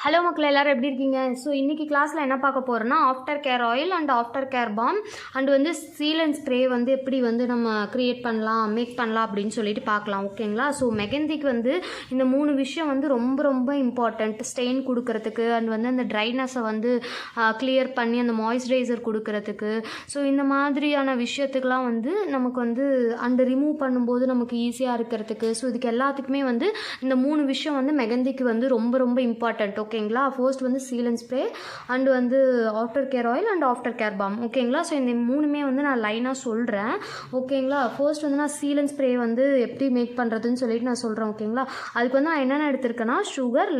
Hello மக்கள் எல்லாரும் எப்படி இருக்கீங்க? ஸோ இன்றைக்கி கிளாஸில் என்ன பார்க்க போகிறோன்னா after care oil and after care balm and வந்து சீல் அண்ட் ஸ்ப்ரே வந்து எப்படி வந்து நம்ம க்ரியேட் பண்ணலாம் மேக் பண்ணலாம் அப்படின்னு சொல்லிட்டு பார்க்கலாம். ஓகேங்களா? ஸோ மெகந்திக்கு வந்து இந்த 3 விஷயம் வந்து ரொம்ப ரொம்ப இம்பார்ட்டண்ட். ஸ்டெயின் கொடுக்கறதுக்கு அண்ட் வந்து அந்த ட்ரைனஸை வந்து கிளியர் பண்ணி அந்த மாய்ஸ்சரைசர் கொடுக்கறதுக்கு. ஸோ இந்த மாதிரியான விஷயத்துக்கெலாம் வந்து நமக்கு வந்து அந்த ரிமூவ் பண்ணும்போது நமக்கு ஈஸியாக இருக்கிறதுக்கு. ஸோ இதுக்கு எல்லாத்துக்குமே வந்து இந்த 3 விஷயம் வந்து மெகந்திக்கு வந்து ரொம்ப ரொம்ப இம்பார்ட்டண்ட். ஓகேங்களா? ஃபர்ஸ்ட் வந்து சீல் அண்ட் ஸ்ப்ரே அண்ட் வந்து after care oil and after care balm. ஓகேங்களா? ஸோ இந்த 3மே வந்து நான் லைனாக சொல்கிறேன். ஓகேங்களா? ஃபர்ஸ்ட் வந்து நான் சீல் அண்ட் ஸ்ப்ரே வந்து எப்படி மேக் பண்ணுறதுன்னு சொல்லிட்டு நான் சொல்கிறேன். ஓகேங்களா? அதுக்கு வந்து நான் என்னென்ன எடுத்திருக்கேன்னா சுகர்,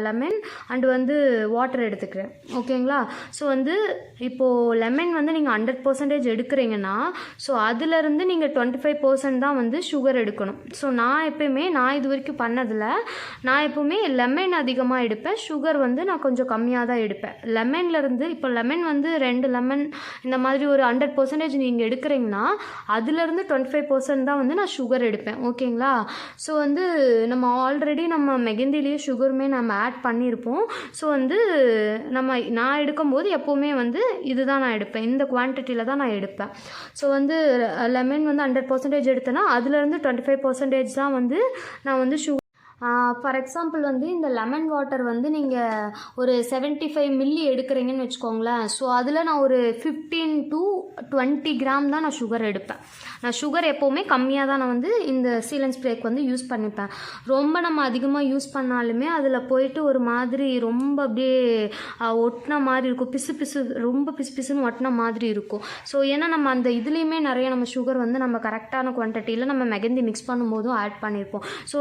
லெமன் அண்ட் வந்து வாட்டர் எடுத்துக்கிறேன். ஓகேங்களா? ஸோ வந்து இப்போது லெமன் வந்து நீங்கள் 100% எடுக்கிறீங்கன்னா ஸோ அதுலேருந்து நீங்கள் 25% தான் வந்து சுகர் எடுக்கணும். ஸோ நான் எப்போயுமே இது வரைக்கும் பண்ணதில்லை. நான் எப்போவுமே லெமன் அதிகமாக எடுப்பேன், சுகர் வந்து நான் கொஞ்சம் கம்மியாக தான் எடுப்பேன். லெமன்லேருந்து இப்போ லெமன் வந்து 2 லெமன் இந்த மாதிரி ஒரு 100% நீங்கள் எடுக்கிறீங்கன்னா அதுலேருந்து 25% தான் வந்து நான் சுகர் எடுப்பேன். ஓகேங்களா? ஸோ வந்து நம்ம ஆல்ரெடி நம்ம மெகந்திலேயே சுகருமே நம்ம ஆட் பண்ணியிருப்போம். ஸோ வந்து நான் எடுக்கும்போது எப்போவுமே வந்து இதுதான் நான் எடுப்பேன், இந்த குவான்டிட்டியில் தான் நான் எடுப்பேன். ஸோ வந்து லெமன் வந்து 100% எடுத்தேன்னா அதுலேருந்து 25% தான் வந்து நான் வந்து ஃபார் எக்ஸாம்பிள் வந்து இந்த லெமன் வாட்டர் வந்து நீங்கள் ஒரு 75 மில்லி எடுக்கிறீங்கன்னு வச்சுக்கோங்களேன். ஸோ அதில் நான் ஒரு 15 to 20 கிராம் தான் நான் சுகர் எடுப்பேன். நான் சுகர் எப்போவுமே கம்மியாக தான் நான் வந்து இந்த சீல் அண்ட் ஸ்ப்ரேக்கு வந்து யூஸ் பண்ணிப்பேன். ரொம்ப நம்ம அதிகமாக யூஸ் பண்ணாலுமே அதில் போயிட்டு ஒரு மாதிரி ரொம்ப அப்படியே ஒட்டின மாதிரி இருக்கும், ரொம்ப பிசுன்னு ஒட்டின மாதிரி இருக்கும். ஸோ ஏன்னா நம்ம அந்த இதுலேயுமே நிறைய நம்ம சுகர் வந்து நம்ம கரெக்டான குவான்டிட்டியில் நம்ம மெகந்தி மிக்ஸ் பண்ணும்போதும் ஆட் பண்ணியிருப்போம். ஸோ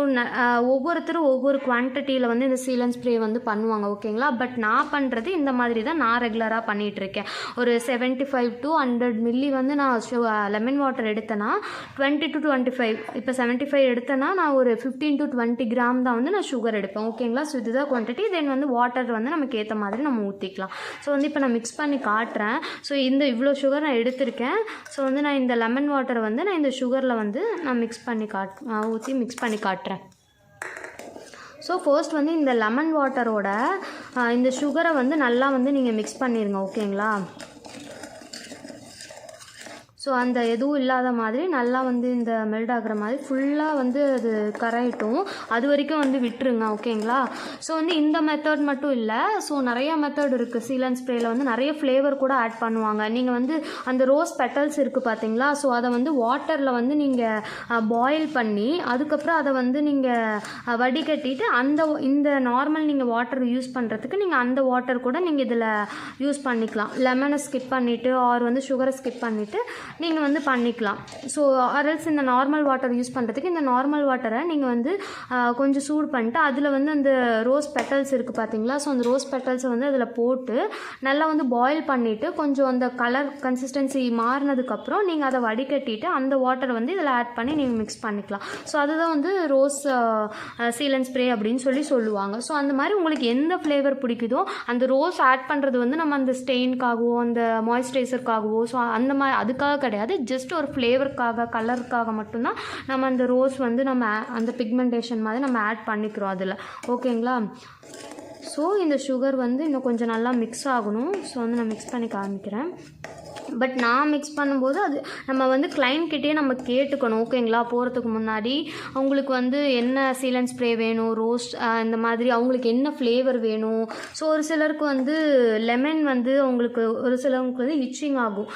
ஒவ்வொருத்தரும் ஒவ்வொரு குவான்டிட்டியில் வந்து இந்த சீல் அண்ட் ஸ்ப்ரே வந்து பண்ணுவாங்க. ஓகேங்களா? பட் நான் பண்ணுறது இந்த மாதிரி தான் நான் ரெகுலராக பண்ணிகிட்ருக்கேன். ஒரு 75 to 100 மில்லி வந்து நான் லெமன் வாட்டர் எடுத்தேன்னா 20 to 25, இப்போ 75 எடுத்தேன்னா நான் ஒரு 15 to 20 கிராம் தான் வந்து நான் சுகர் எடுப்பேன். ஓகேங்களா? ஸோ இதுதான் குவான்டிட்டி. தென் வந்து வாட்டர் வந்து நமக்கு ஏற்ற மாதிரி நம்ம ஊற்றிக்கலாம். ஸோ வந்து இப்போ நான் மிக்ஸ் பண்ணி காட்டுறேன். ஸோ இவ்வளோ சுகர் நான் எடுத்திருக்கேன். ஸோ வந்து நான் இந்த லெமன் வாட்டரை வந்து நான் இந்த சுகரில் வந்து நான் ஊற்றி மிக்ஸ் பண்ணி காட்டுறேன். ஸோ ஃபர்ஸ்ட் வந்து இந்த லெமன் வாட்டரோட இந்த சுகரை வந்து நல்லா வந்து நீங்கள் மிக்ஸ் பண்ணிடுங்க. ஓகேங்களா? ஸோ அந்த எதுவும் இல்லாத மாதிரி நல்லா வந்து இந்த மெல்ட் ஆகிற மாதிரி ஃபுல்லாக வந்து அது கரையட்டும், அது வரைக்கும் வந்து விட்டுருங்க. ஓகேங்களா? ஸோ வந்து இந்த மெத்தட் மட்டும் இல்லை, ஸோ நிறையா மெத்தட் இருக்குது. சீல் அண்ட் ஸ்ப்ரேயில் வந்து நிறைய ஃப்ளேவர் கூட ஆட் பண்ணுவாங்க. நீங்கள் வந்து அந்த ரோஸ் பெட்டல்ஸ் இருக்குது பார்த்தீங்களா? ஸோ அதை வந்து வாட்டரில் வந்து நீங்கள் பாயில் பண்ணி அதுக்கப்புறம் அதை வந்து நீங்கள் வடிகட்டிட்டு இந்த நார்மல் நீங்கள் வாட்டர் யூஸ் பண்ணுறதுக்கு நீங்கள் அந்த வாட்டர் கூட நீங்கள் இதில் யூஸ் பண்ணிக்கலாம். லெமனை ஸ்கிப் பண்ணிவிட்டு ஆர் வந்து சுகரை ஸ்கிப் பண்ணிவிட்டு நீங்கள் வந்து பண்ணிக்கலாம். ஸோ அரல்ஸ் இந்த நார்மல் வாட்டர் யூஸ் பண்ணுறதுக்கு இந்த நார்மல் வாட்டரை நீங்கள் வந்து கொஞ்சம் சூடு பண்ணிட்டு அதில் வந்து அந்த ரோஸ் பெட்டல்ஸ் இருக்குது பார்த்தீங்களா? ஸோ அந்த ரோஸ் பெட்டல்ஸை வந்து அதில் போட்டு நல்லா வந்து பாயில் பண்ணிவிட்டு கொஞ்சம் அந்த கலர் கன்சிஸ்டன்சி மாறினதுக்கப்புறம் நீங்கள் அதை வடிகட்டிட்டு அந்த வாட்டரை வந்து இதில் ஆட் பண்ணி நீங்கள் மிக்ஸ் பண்ணிக்கலாம். ஸோ அதுதான் வந்து ரோஸ் சீல் அண்ட் ஸ்ப்ரே அப்படின்னு சொல்லுவாங்க. ஸோ அந்த மாதிரி உங்களுக்கு எந்த ஃப்ளேவர் பிடிக்குதோ அந்த ரோஸ் ஆட் பண்ணுறது வந்து நம்ம அந்த ஸ்டெயின்காகவோ அந்த மாய்ஸ்சரைசருக்காகவோ ஸோ அந்த மாதிரி அதுக்காக கிடையாது, ஜஸ்ட் ஒரு ஃப்ளேவருக்காக கலருக்காக மட்டும்தான் நம்ம அந்த ரோஸ் வந்து நம்ம அந்த பிக்மெண்டேஷன் மாதிரி நம்ம ஆட் பண்ணிக்கிறோம் அதில். ஓகேங்களா? ஸோ இந்த சுகர் வந்து இன்னும் கொஞ்சம் நல்லா மிக்ஸ் ஆகணும். ஸோ வந்து நான் மிக்ஸ் பண்ணி காமிக்கிறேன். பட் நான் மிக்ஸ் பண்ணும்போது அது நம்ம வந்து கிளைண்ட்கிட்டே நம்ம கேட்டுக்கணும். ஓகேங்களா? போகிறதுக்கு முன்னாடி அவங்களுக்கு வந்து என்ன சீல் அண்ட் ஸ்ப்ரே வேணும், ரோஸ் இந்த மாதிரி அவங்களுக்கு என்ன ஃப்ளேவர் வேணும். ஸோ ஒரு சிலருக்கு வந்து லெமன் வந்து ஒரு சிலருக்கு வந்து இச்சிங் ஆகும்,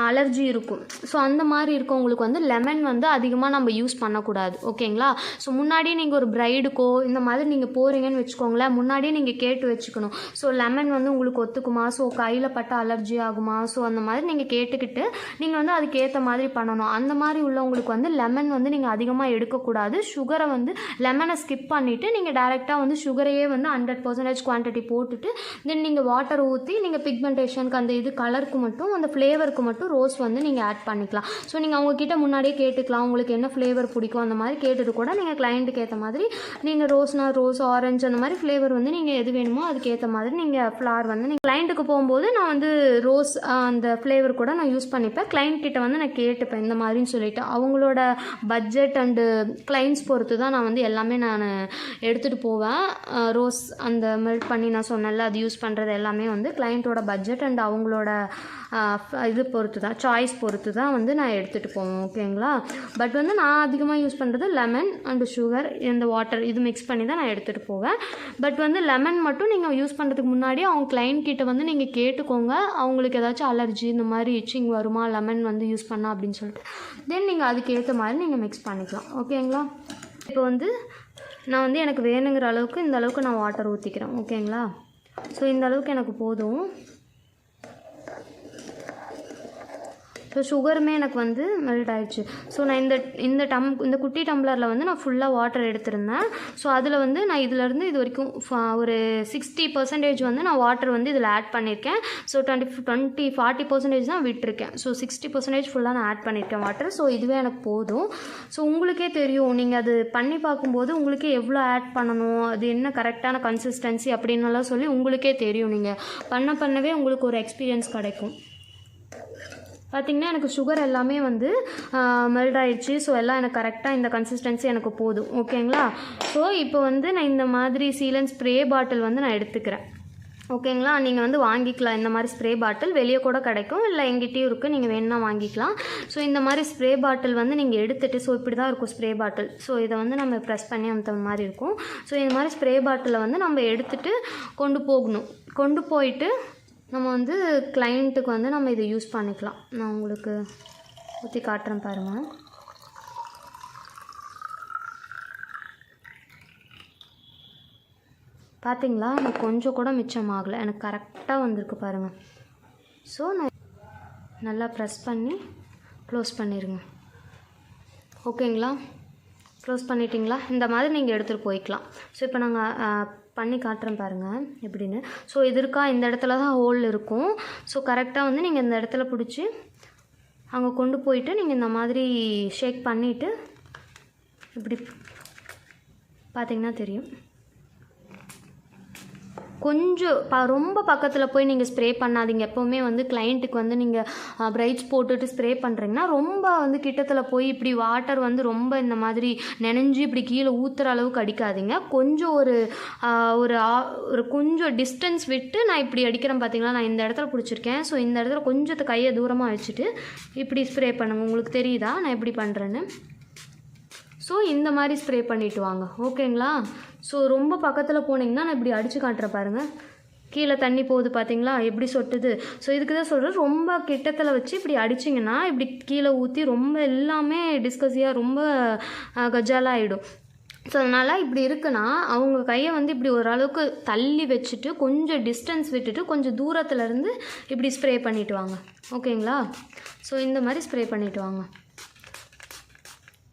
அலர்ஜி இருக்கும். ஸோ அந்த மாதிரி இருக்கவங்களுக்கு வந்து லெமன் வந்து அதிகமாக நம்ம யூஸ் பண்ணக்கூடாது. ஓகேங்களா? ஸோ முன்னாடியே நீங்கள் ஒரு ப்ரைடுக்கோ இந்த மாதிரி நீங்கள் போகிறீங்கன்னு வச்சுக்கோங்களேன், முன்னாடியே நீங்கள் கேட்டு வச்சுக்கணும். ஸோ லெமன் வந்து உங்களுக்கு ஒத்துக்குமா, ஸோ கையில் பட்ட அலர்ஜி ஆகுமா, ஸோ அந்த மாதிரி நீங்கள் கேட்டுக்கிட்டு நீங்கள் வந்து அதுக்கேற்ற மாதிரி பண்ணணும். அந்த மாதிரி உள்ளவங்களுக்கு வந்து லெமன் வந்து நீங்கள் அதிகமாக எடுக்கக்கூடாது. சுகரை வந்து லெமனை ஸ்கிப் பண்ணிவிட்டு நீங்கள் டைரெக்டாக வந்து சுகரையே வந்து 100% குவான்டிட்டி போட்டுட்டு தென் நீங்கள் வாட்டர் ஊற்றி நீங்கள் பிக்மெண்டேஷனுக்கு அந்த கலருக்கு மட்டும் அந்த ஃப்ளேவருக்கு மட்டும் மட்டும் ரோஸ் வந்து நீங்கள் ஆட் பண்ணிக்கலாம். ஸோ நீங்கள் அவங்கக்கிட்ட முன்னாடியே கேட்டுக்கலாம், உங்களுக்கு என்ன ஃப்ளேவர் பிடிக்கும் அந்த மாதிரி கேட்டுட்டு கூட நீங்கள் கிளைண்ட்டுக்கு ஏற்ற மாதிரி நீங்கள் ரோஸ், ஆரஞ்சு அந்த மாதிரி ஃப்ளேவர் வந்து நீங்கள் எது வேணுமோ அதுக்கேற்ற மாதிரி நீங்கள் ஃப்ளார் வந்து நீங்கள் கிளைண்ட்டுக்கு போகும்போது நான் வந்து ரோஸ் அந்த ஃப்ளேவர் கூட நான் யூஸ் பண்ணிப்பேன். கிளைண்ட் கிட்ட வந்து நான் கேட்டுப்பேன் இந்த மாதிரின்னு சொல்லிட்டு. அவங்களோட பட்ஜெட் அண்டு கிளைண்ட்ஸ் பொறுத்து தான் நான் வந்து எல்லாமே நான் எடுத்துகிட்டு போவேன். ரோஸ் அந்த மெல்ட் பண்ணி நான் சொன்னேன்ல அது யூஸ் பண்ணுறது எல்லாமே வந்து கிளைண்ட்டோட பட்ஜெட் அண்ட் அவங்களோட இது பொறுத்து தான், சாய்ஸ் பொறுத்து தான் வந்து நான் எடுத்துகிட்டு போவேன். ஓகேங்களா. பட் வந்து நான் அதிகமாக யூஸ் பண்ணுறது லெமன் அண்டு சுகர், இந்த வாட்டர் இது மிக்ஸ் பண்ணி தான் நான் எடுத்துகிட்டு போவேன். பட் வந்து லெமன் மட்டும் நீங்கள் யூஸ் பண்ணுறதுக்கு முன்னாடி அவங்க கிளைண்ட் கிட்ட வந்து நீங்கள் கேட்டுக்கோங்க, அவங்களுக்கு ஏதாச்சும் அலர்ஜி இந்த மாதிரி இச்சிங் வருமா லெமன் வந்து யூஸ் பண்ணால் அப்படின்னு சொல்லிட்டு. தென் நீங்கள் அதுக்கேற்ற மாதிரி நீங்கள் மிக்ஸ் பண்ணிக்கலாம். ஓகேங்களா. இப்போ வந்து நான் வந்து எனக்கு வேணுங்கிற அளவுக்கு இந்த அளவுக்கு நான் வாட்டர் ஊற்றிக்கிறேன். ஓகேங்களா. ஸோ இந்த அளவுக்கு எனக்கு போதும். ஸோ சுகருமே எனக்கு வந்து மெல்ட் ஆகிடுச்சு. ஸோ நான் இந்த குட்டி டம்ளரில் வந்து நான் ஃபுல்லாக வாட்டர் எடுத்திருந்தேன். ஸோ அதில் வந்து நான் இதிலேருந்து இது வரைக்கும் ஒரு 60% வந்து நான் வாட்டர் வந்து இதில் ஆட் பண்ணியிருக்கேன். ஸோ 40% தான் விட்டுருக்கேன். ஸோ 60% ஃபுல்லாக நான் ஆட் பண்ணியிருக்கேன் வாட்டர். ஸோ இதுவே எனக்கு போதும். ஸோ உங்களுக்கே தெரியும், நீங்கள் அது பண்ணி பார்க்கும்போது உங்களுக்கே எவ்வளோ ஆட் பண்ணணும், அது என்ன கரெக்டான கன்சிஸ்டன்சி அப்படின்னுலாம் சொல்லி உங்களுக்கே தெரியும். நீங்கள் பண்ணவே உங்களுக்கு ஒரு எக்ஸ்பீரியன்ஸ் கிடைக்கும். பார்த்திங்கன்னா எனக்கு சுகர் எல்லாமே வந்து மெல்ட் ஆகிடுச்சு. ஸோ எல்லாம் எனக்கு கரெக்டாக இந்த கன்சிஸ்டன்சி எனக்கு போதும். ஓகேங்களா. ஸோ இப்போ வந்து நான் இந்த மாதிரி சீலன் ஸ்ப்ரே பாட்டில் வந்து நான் எடுத்துக்கிறேன். ஓகேங்களா. நீங்கள் வந்து வாங்கிக்கலாம் இந்த மாதிரி ஸ்ப்ரே பாட்டில், வெளியே கூட கிடைக்கும், இல்லை எங்கிட்டையும் இருக்குது, நீங்கள் வேணுன்னா வாங்கிக்கலாம். ஸோ இந்த மாதிரி ஸ்ப்ரே பாட்டில் வந்து நீங்கள் எடுத்துகிட்டு, ஸோ இப்படி தான் இருக்கும் ஸ்ப்ரே பாட்டில். ஸோ இதை வந்து நம்ம ப்ரெஸ் பண்ணி அந்த மாதிரி இருக்கும். ஸோ இந்த மாதிரி ஸ்ப்ரே பாட்டிலை வந்து நம்ம எடுத்துகிட்டு கொண்டு போயிட்டு நம்ம வந்து கிளைண்ட்டுக்கு வந்து நம்ம இதை யூஸ் பண்ணிக்கலாம். நான் உங்களுக்கு ஊற்றி காட்டுறேன் பாருங்கள். பார்த்தீங்களா, எனக்கு கொஞ்சம் கூட மிச்சம் ஆகலை, எனக்கு கரெக்டாக வந்திருக்கு பாருங்கள். ஸோ நான் நல்லா ப்ரெஸ் பண்ணி க்ளோஸ் பண்ணிடுங்க. ஓகேங்களா. க்ளோஸ் பண்ணிட்டீங்களா. இந்த மாதிரி நீங்கள் எடுத்துகிட்டு போய்க்கலாம். ஸோ இப்போ நாங்கள் பண்ணி காட்டுறேன் பாருங்கள் எப்படின்னு. ஸோ இது இருக்கா, இந்த இடத்துல தான் ஹோல் இருக்கும். ஸோ கரெக்டாக வந்து நீங்கள் இந்த இடத்துல பிடிச்சி அங்கே கொண்டு போயிட்டு நீங்கள் இந்த மாதிரி ஷேக் பண்ணிவிட்டு இப்படி பார்த்திங்கன்னா தெரியும். கொஞ்சம் ரொம்ப பக்கத்தில் போய் நீங்கள் ஸ்ப்ரே பண்ணாதீங்க. எப்போவுமே வந்து கிளைண்ட்டுக்கு வந்து நீங்கள் பிரைட்ஸ் போட்டுட்டு ஸ்ப்ரே பண்ணுறீங்கன்னா ரொம்ப வந்து கிட்டத்தில் போய் இப்படி வாட்டர் வந்து ரொம்ப இந்த மாதிரி நனைஞ்சு இப்படி கீழே ஊற்றுற அளவுக்கு அடிக்காதீங்க. கொஞ்சம் ஒரு கொஞ்சம் டிஸ்டன்ஸ் விட்டு நான் இப்படி அடிக்கிறேன். பார்த்தீங்களா, நான் இந்த இடத்துல பிடிச்சிருக்கேன். ஸோ இந்த இடத்துல கொஞ்சத்தை கையை தூரமாக வச்சுட்டு இப்படி ஸ்ப்ரே பண்ணுங்கள். உங்களுக்கு தெரியுதா நான் எப்படி பண்ணுறேன்னு. ஸோ இந்த மாதிரி ஸ்ப்ரே பண்ணிவிட்டு வாங்க. ஓகேங்களா. ஸோ ரொம்ப பக்கத்தில் போனீங்கன்னா நான் இப்படி அடித்து காட்டுறேன் பாருங்கள், கீழே தண்ணி போகுது பார்த்தீங்களா எப்படி சொட்டுது. ஸோ இதுக்கு தான் சொல்கிறேன், ரொம்ப கிட்டத்தில் வச்சு இப்படி அடிச்சிங்கன்னா இப்படி கீழே ஊற்றி ரொம்ப எல்லாமே டிஸ்கஸியாக ரொம்ப கஜாலாக ஆகிடும். ஸோ அதனால் இப்படி இருக்குன்னா அவங்க கையை வந்து இப்படி ஓரளவுக்கு தள்ளி வச்சுட்டு கொஞ்சம் டிஸ்டன்ஸ் விட்டுட்டு கொஞ்சம் தூரத்துலேருந்து இப்படி ஸ்ப்ரே பண்ணிவிட்டு வாங்க. ஓகேங்களா. ஸோ இந்த மாதிரி ஸ்ப்ரே பண்ணிவிட்டு வாங்க.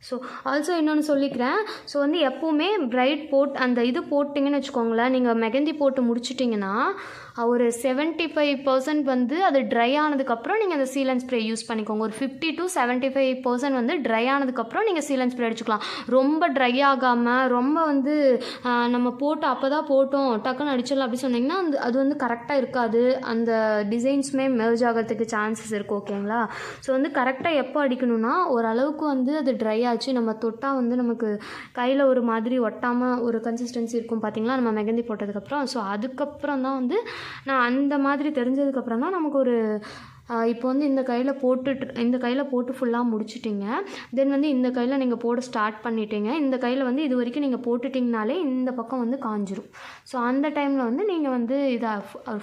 ஸோ ஆல்சோ இன்னொன்று சொல்லிக்கிறேன். ஸோ வந்து எப்போவுமே பிரைட் அந்த இது போட்டிங்கன்னு வச்சுக்கோங்களேன், நீங்கள் மெஹந்தி போட்டு முடிச்சிட்டிங்கன்னா ஒரு 75% வந்து அது ட்ரை ஆனதுக்கப்புறம் நீங்கள் அந்த சீலன் ஸ்ப்ரே யூஸ் பண்ணிக்கோங்க. ஒரு 50 to 75% வந்து ட்ரை ஆனதுக்கப்புறம் நீங்கள் சீலன் ஸ்ப்ரே அடிச்சுக்கலாம். ரொம்ப ட்ரை ஆகாமல் ரொம்ப வந்து நம்ம அப்போ தான் போட்டோம் டக்குன்னு அடிச்சிடலாம் அப்படி சொன்னிங்கன்னா அது வந்து கரெக்டாக இருக்காது. அந்த டிசைன்ஸுமே மெர்ஜ் ஆகிறதுக்கு சான்சஸ் இருக்குது. ஓகேங்களா. ஸோ வந்து கரெக்டாக எப்போ அடிக்கணும்னா ஓரளவுக்கு வந்து அது ட்ரை ஆச்சு, நம்ம தொட்டால் வந்து நமக்கு கையில் ஒரு மாதிரி ஒட்டாமல் ஒரு கன்சிஸ்டன்சி இருக்கும் பார்த்தீங்களா நம்ம மெஹந்தி போட்டதுக்கப்புறம். ஸோ அதுக்கப்புறம் தான் வந்து நான் அந்த மாதிரி தெரிஞ்சதுக்கப்புறம் தான் நமக்கு ஒரு இப்போ வந்து இந்த கையில் போட்டு ஃபுல்லாக முடிச்சிட்டிங்க. தென் வந்து இந்த கையில் நீங்கள் போட ஸ்டார்ட் பண்ணிட்டீங்க. இந்த கையில் வந்து இது வரைக்கும் நீங்கள் போட்டுட்டிங்கனாலே இந்த பக்கம் வந்து காஞ்சிரும். ஸோ அந்த டைமில் வந்து நீங்கள் வந்து இதை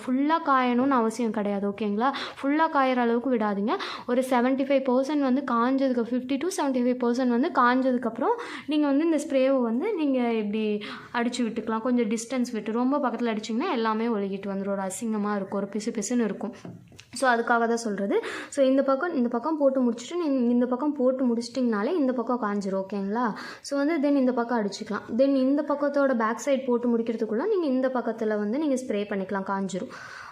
ஃபுல்லாக காயணும்னு அவசியம் கிடையாது. ஓகேங்களா. ஃபுல்லாக காயிற அளவுக்கு விடாதீங்க. ஒரு 75% வந்து காஞ்சதுக்கு 50 to 75% வந்து காஞ்சதுக்கப்புறம் நீங்கள் வந்து இந்த ஸ்ப்ரேவை வந்து நீங்கள் இப்படி அடித்து விட்டுக்கலாம். கொஞ்சம் டிஸ்டன்ஸ் விட்டு ரொம்ப பக்கத்தில் அடிச்சிங்கன்னா எல்லாமே ஒழுகிட்டு வந்துடும். ஒரு அசிங்கமாக இருக்கும், ஒரு பிசுன்னு இருக்கும். ஸோ அதுக்காக தான் சொல்கிறது. ஸோ இந்த பக்கம் போட்டு முடிச்சுட்டு நீங்கள் இந்த பக்கம் போட்டு முடிச்சிட்டிங்கனாலே இந்த பக்கம் காஞ்சிரும். ஓகேங்களா? ஸோ வந்து தென் இந்த பக்கம் அடிச்சுக்கலாம். தென் இந்த பக்கத்தோட பேக் சைட் போட்டு முடிக்கிறதுக்குள்ளே நீங்கள் இந்த பக்கத்தில் வந்து நீங்கள் ஸ்ப்ரே பண்ணிக்கலாம், காஞ்சிரும்.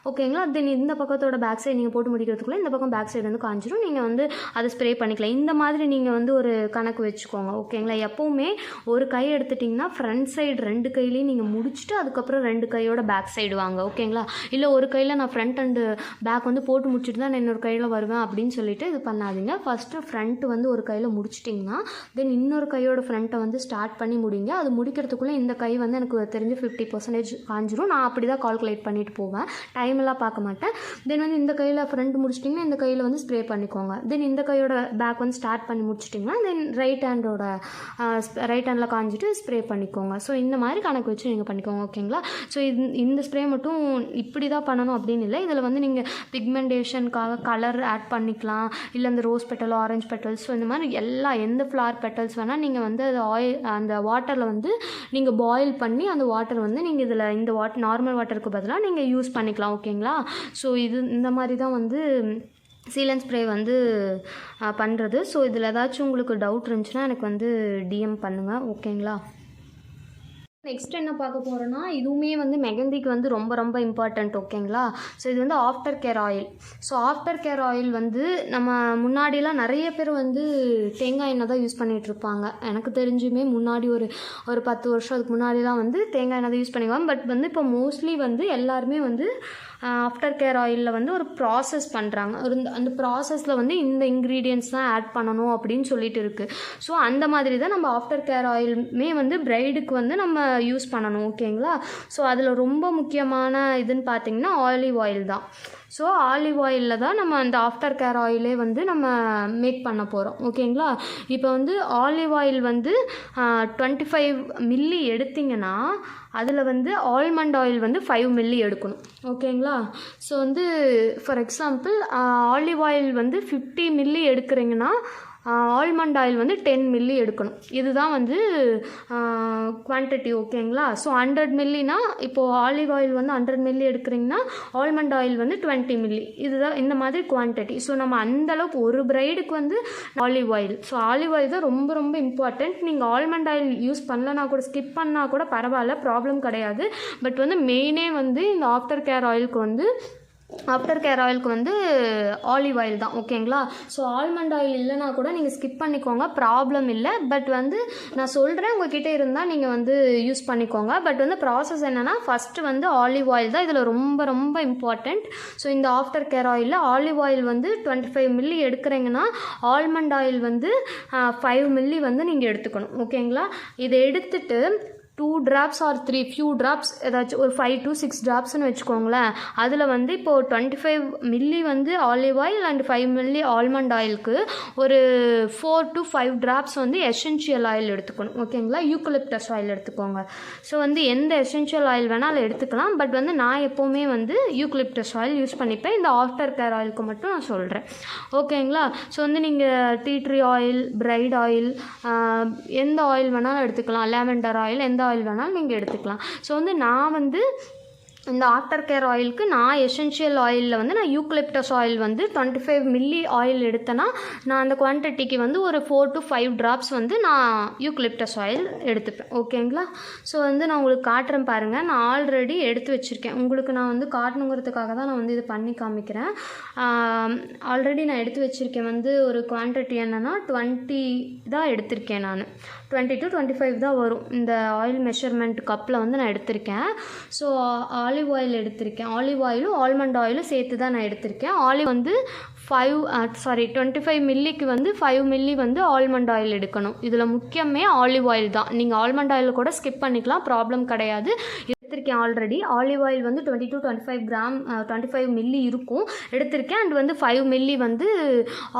ஓகேங்களா? தென் இந்த பக்கத்தோட பேக் சைடு நீங்கள் போட்டு முடிக்கிறதுக்குள்ளே இந்த பக்கம் பேக் சைடு வந்து காஞ்சிரும். நீங்கள் வந்து அதை ஸ்ப்ரே பண்ணிக்கலாம். இந்த மாதிரி நீங்கள் வந்து ஒரு கணக்கு வச்சுக்கோங்க. ஓகேங்களா? எப்போவுமே ஒரு கை எடுத்துட்டிங்கன்னா ஃப்ரண்ட் சைடு 2 கையிலையும் நீங்கள் முடிச்சுட்டு அதுக்கப்புறம் 2 கையோட பேக் சைடு வாங்க. ஓகேங்களா? இல்லை ஒரு கையில் நான் ஃப்ரண்ட் அண்டு பேக் வந்து போட்டு முடிச்சுட்டு தான் நான் இன்னொரு கையில் வருவேன் அப்படின்னு சொல்லிட்டு இது பண்ணாதீங்க. ஃபஸ்ட்டு ஃப்ரண்ட்டு வந்து ஒரு கையில் முடிச்சிட்டிங்கன்னா தென் இன்னொரு கையோட ஃப்ரண்ட்டை வந்து ஸ்டார்ட் பண்ணி முடிங்க. அது முடிக்கிறதுக்குள்ளே இந்த கை வந்து எனக்கு தெரிஞ்சு 50% காஞ்சிரும். நான் அப்படி தான் கால்குலேட் பண்ணிட்டு போவேன், டைமெல்லாம் பார்க்க மாட்டேன். தென் வந்து இந்த கையில் ஃப்ரண்ட் முடிச்சிட்டிங்கன்னா இந்த கையில் வந்து ஸ்ப்ரே பண்ணிக்கோங்க. தென் இந்த கையோட பேக் வந்து ஸ்டார்ட் பண்ணி முடிச்சிட்டிங்கன்னா தென் ரைட் ஹேண்டில் காஞ்சிட்டு ஸ்ப்ரே பண்ணிக்கோங்க. ஸோ இந்த மாதிரி கணக்கு வச்சு நீங்கள் பண்ணிக்கோங்க. ஓகேங்களா? ஸோ இந்த ஸ்ப்ரே மட்டும் இப்படி தான் பண்ணணும் அப்படின்னு இல்லை. இதில் வந்து நீங்கள் பிக்மெண்டேஷனுக்காக கலர் ஆட் பண்ணிக்கலாம், இல்லை இந்த rose petal, orange petals, so இந்த மாதிரி எந்த ஃப்ளவர் பெட்டல்ஸ் வேணால் நீங்கள் வந்து அது அந்த வாட்டரில் வந்து நீங்கள் பாயில் பண்ணி அந்த வாட்டர் வந்து நீங்கள் இதில் இந்த நார்மல் வாட்டருக்கு பதிலாக நீங்கள் யூஸ் பண்ணிக்கலாம். ஓகேங்களா? ஸோ இந்த மாதிரி தான் வந்து சீலன் ஸ்ப்ரே வந்து பண்ணுறது. ஸோ இதில் ஏதாச்சும் உங்களுக்கு டவுட் இருந்துச்சுன்னா எனக்கு வந்து டிஎம் பண்ணுங்கள். ஓகேங்களா? நெக்ஸ்ட் என்ன பார்க்க போகிறோன்னா, இதுவுமே வந்து மெகந்திக்கு வந்து ரொம்ப ரொம்ப இம்பார்ட்டண்ட். ஓகேங்களா? ஸோ இது வந்து after care oil. So after care oil வந்து நம்ம முன்னாடிலாம் நிறைய பேர் வந்து தேங்காய் எண்ணெய் தான் யூஸ் பண்ணிகிட்ருப்பாங்க. எனக்கு தெரிஞ்சுமே முன்னாடி ஒரு 10 வருஷம் அதுக்கு முன்னாடிலாம் வந்து தேங்காய் எண்ணெய் தான் யூஸ் பண்ணிக்குவாங்க. பட் வந்து இப்போ மோஸ்ட்லி வந்து எல்லாருமே வந்து ஆஃப்டர் கேர் ஆயிலில் வந்து ஒரு ப்ராசஸ் பண்ணுறாங்க. அந்த ப்ராசஸில் வந்து இந்த இன்க்ரீடியன்ட்ஸ் தான் ஆட் பண்ணணும் அப்படின்னு சொல்லிட்டு இருக்குது. ஸோ அந்த மாதிரி தான் நம்ம ஆஃப்டர் கேர் ஆயிலுமே வந்து பிரைடுக்கு வந்து நம்ம யூஸ் பண்ணணும். ஓகேங்களா? ஸோ அதில் ரொம்ப முக்கியமான இதுன்னு பார்த்தீங்கன்னா ஆலிவ் ஆயில் தான். ஸோ ஆலிவ் ஆயிலில் தான் நம்ம அந்த ஆஃப்டர் கேர் ஆயிலே வந்து நம்ம மேக் பண்ண போகிறோம். ஓகேங்களா? இப்போ வந்து ஆலிவ் ஆயில் வந்து 25 மில்லி எடுத்திங்கன்னா அதில் வந்து ஆல்மண்ட் ஆயில் வந்து 5 மில்லி எடுக்கணும். ஓகேங்களா? ஸோ வந்து ஃபார் எக்ஸாம்பிள் ஆலிவ் ஆயில் வந்து 50 மில்லி எடுக்கிறீங்கன்னா ஆல்மண்ட் ஆயில் வந்து 10 மில்லி எடுக்கணும். இதுதான் வந்து குவான்டிட்டி. ஓகேங்களா? ஸோ 100 மில்லினா இப்போது ஆலிவ் ஆயில் வந்து 100 மில்லி எடுக்கிறீங்கன்னா ஆல்மண்ட் ஆயில் வந்து 20 மில்லி. இதுதான் இந்த மாதிரி குவான்டிட்டி. ஸோ நம்ம அந்தளவுக்கு ஒரு பிரைடுக்கு வந்து olive oil. So olive oil தான் ரொம்ப ரொம்ப இம்பார்ட்டண்ட். நீங்கள் ஆல்மண்ட் ஆயில் யூஸ் பண்ணலனா கூட ஸ்கிப் பண்ணால் கூட பரவாயில்ல, ப்ராப்ளம் கிடையாது. பட் வந்து மெயினே வந்து இந்த ஆஃப்டர் கேர் ஆயிலுக்கு வந்து ஆலிவ் ஆயில் தான். ஓகேங்களா? ஸோ ஆல்மண்ட் ஆயில் இல்லைனா கூட நீங்கள் ஸ்கிப் பண்ணிக்கோங்க, ப்ராப்ளம் இல்லை. பட் வந்து நான் சொல்கிறேன், உங்ககிட்ட இருந்தால் நீங்கள் வந்து யூஸ் பண்ணிக்கோங்க. பட் வந்து ப்ராசஸ் என்னென்னா, ஃபஸ்ட்டு வந்து ஆலிவ் ஆயில் தான் இதில் ரொம்ப ரொம்ப இம்பார்ட்டண்ட். ஸோ இந்த ஆஃப்டர் கேர் ஆயிலில் ஆலிவ் ஆயில் வந்து 25 மில்லி எடுக்கிறீங்கன்னா ஆல்மண்ட் ஆயில் வந்து 5 மில்லி வந்து நீங்கள் எடுத்துக்கணும். ஓகேங்களா? இதை எடுத்துட்டு 2 drops or 3 few drops, ஏதாச்சும் ஒரு 5 to 6 ட்ராப்ஸ்னு வச்சுக்கோங்களேன். அதில் வந்து இப்போது 25 மில்லி வந்து olive oil and 5 milli almond ஆயிலுக்கு ஒரு 4 to 5 ட்ராப்ஸ் வந்து எசென்ஷியல் ஆயில் எடுத்துக்கணும். ஓகேங்களா? யூக்கலிப்டஸ் ஆயில் எடுத்துக்கோங்க. ஸோ வந்து எந்த எசென்ஷியல் ஆயில் வேணாலும் எடுத்துக்கலாம். பட் வந்து நான் எப்போவுமே வந்து யூக்கலிப்டஸ் ஆயில் யூஸ் பண்ணிப்பேன். இந்த ஆஃப்டர் கேர் ஆயிலுக்கு மட்டும் நான் சொல்கிறேன். ஓகேங்களா? ஸோ வந்து நீங்கள் டீ ட்ரீ ஆயில், பிரைட் ஆயில், எந்த ஆயில் வேணாலும் எடுத்துக்கலாம். லேவெண்டர் ஆயில், எந்த ஆயில் வேணாலும் நீங்கள் எடுத்துக்கலாம். ஸோ வந்து நான் வந்து இந்த ஆஃப்டர் கேர் ஆயிலுக்கு நான் எசென்ஷியல் ஆயிலில் வந்து நான் யூக்கலிப்டஸ் ஆயில் வந்து 25 மில்லி ஆயில் எடுத்தேன்னா நான் அந்த குவான்டிட்டிக்கு வந்து ஒரு 4 to 5 ட்ராப்ஸ் வந்து நான் யூக்கலிப்டஸ் ஆயில் எடுத்துப்பேன். ஓகேங்களா? ஸோ வந்து நான் உங்களுக்கு காட்டுறேன் பாருங்கள். நான் ஆல்ரெடி எடுத்து வச்சுருக்கேன். உங்களுக்கு நான் வந்து காட்டணுங்கிறதுக்காக தான் நான் வந்து இது பண்ணி காமிக்கிறேன். ஆல்ரெடி நான் எடுத்து வச்சுருக்கேன். வந்து ஒரு குவான்டிட்டி என்னென்னா 20 தான் எடுத்திருக்கேன். நான் 20 to 25 தான் வரும் இந்த ஆயில் மெஷர்மெண்ட் கப்பில் வந்து நான் எடுத்திருக்கேன். ஸோ ஆலிவ் ஆயில் எடுத்திருக்கேன். ஆலிவ் ஆயிலும் ஆல்மண்ட் ஆயிலும் சேர்த்து தான் நான் எடுத்திருக்கேன். ஆலிவ் வந்து 25 மில்லிக்கு வந்து 5 மில்லி வந்து ஆல்மண்ட் ஆயில் எடுக்கணும். இதில் முக்கியமே ஆலிவ் ஆயில் தான். நீங்கள் ஆல்மண்ட் ஆயில் கூட ஸ்கிப் பண்ணிக்கலாம், ப்ராப்ளம் கிடையாது. எடுத்திருக்கேன் ஆல்ரெடி. ஆலிவ் ஆயில் வந்து 20 to 25 கிராம் 25 மில்லி இருக்கும் எடுத்திருக்கேன். அண்ட் வந்து 5 மில்லி வந்து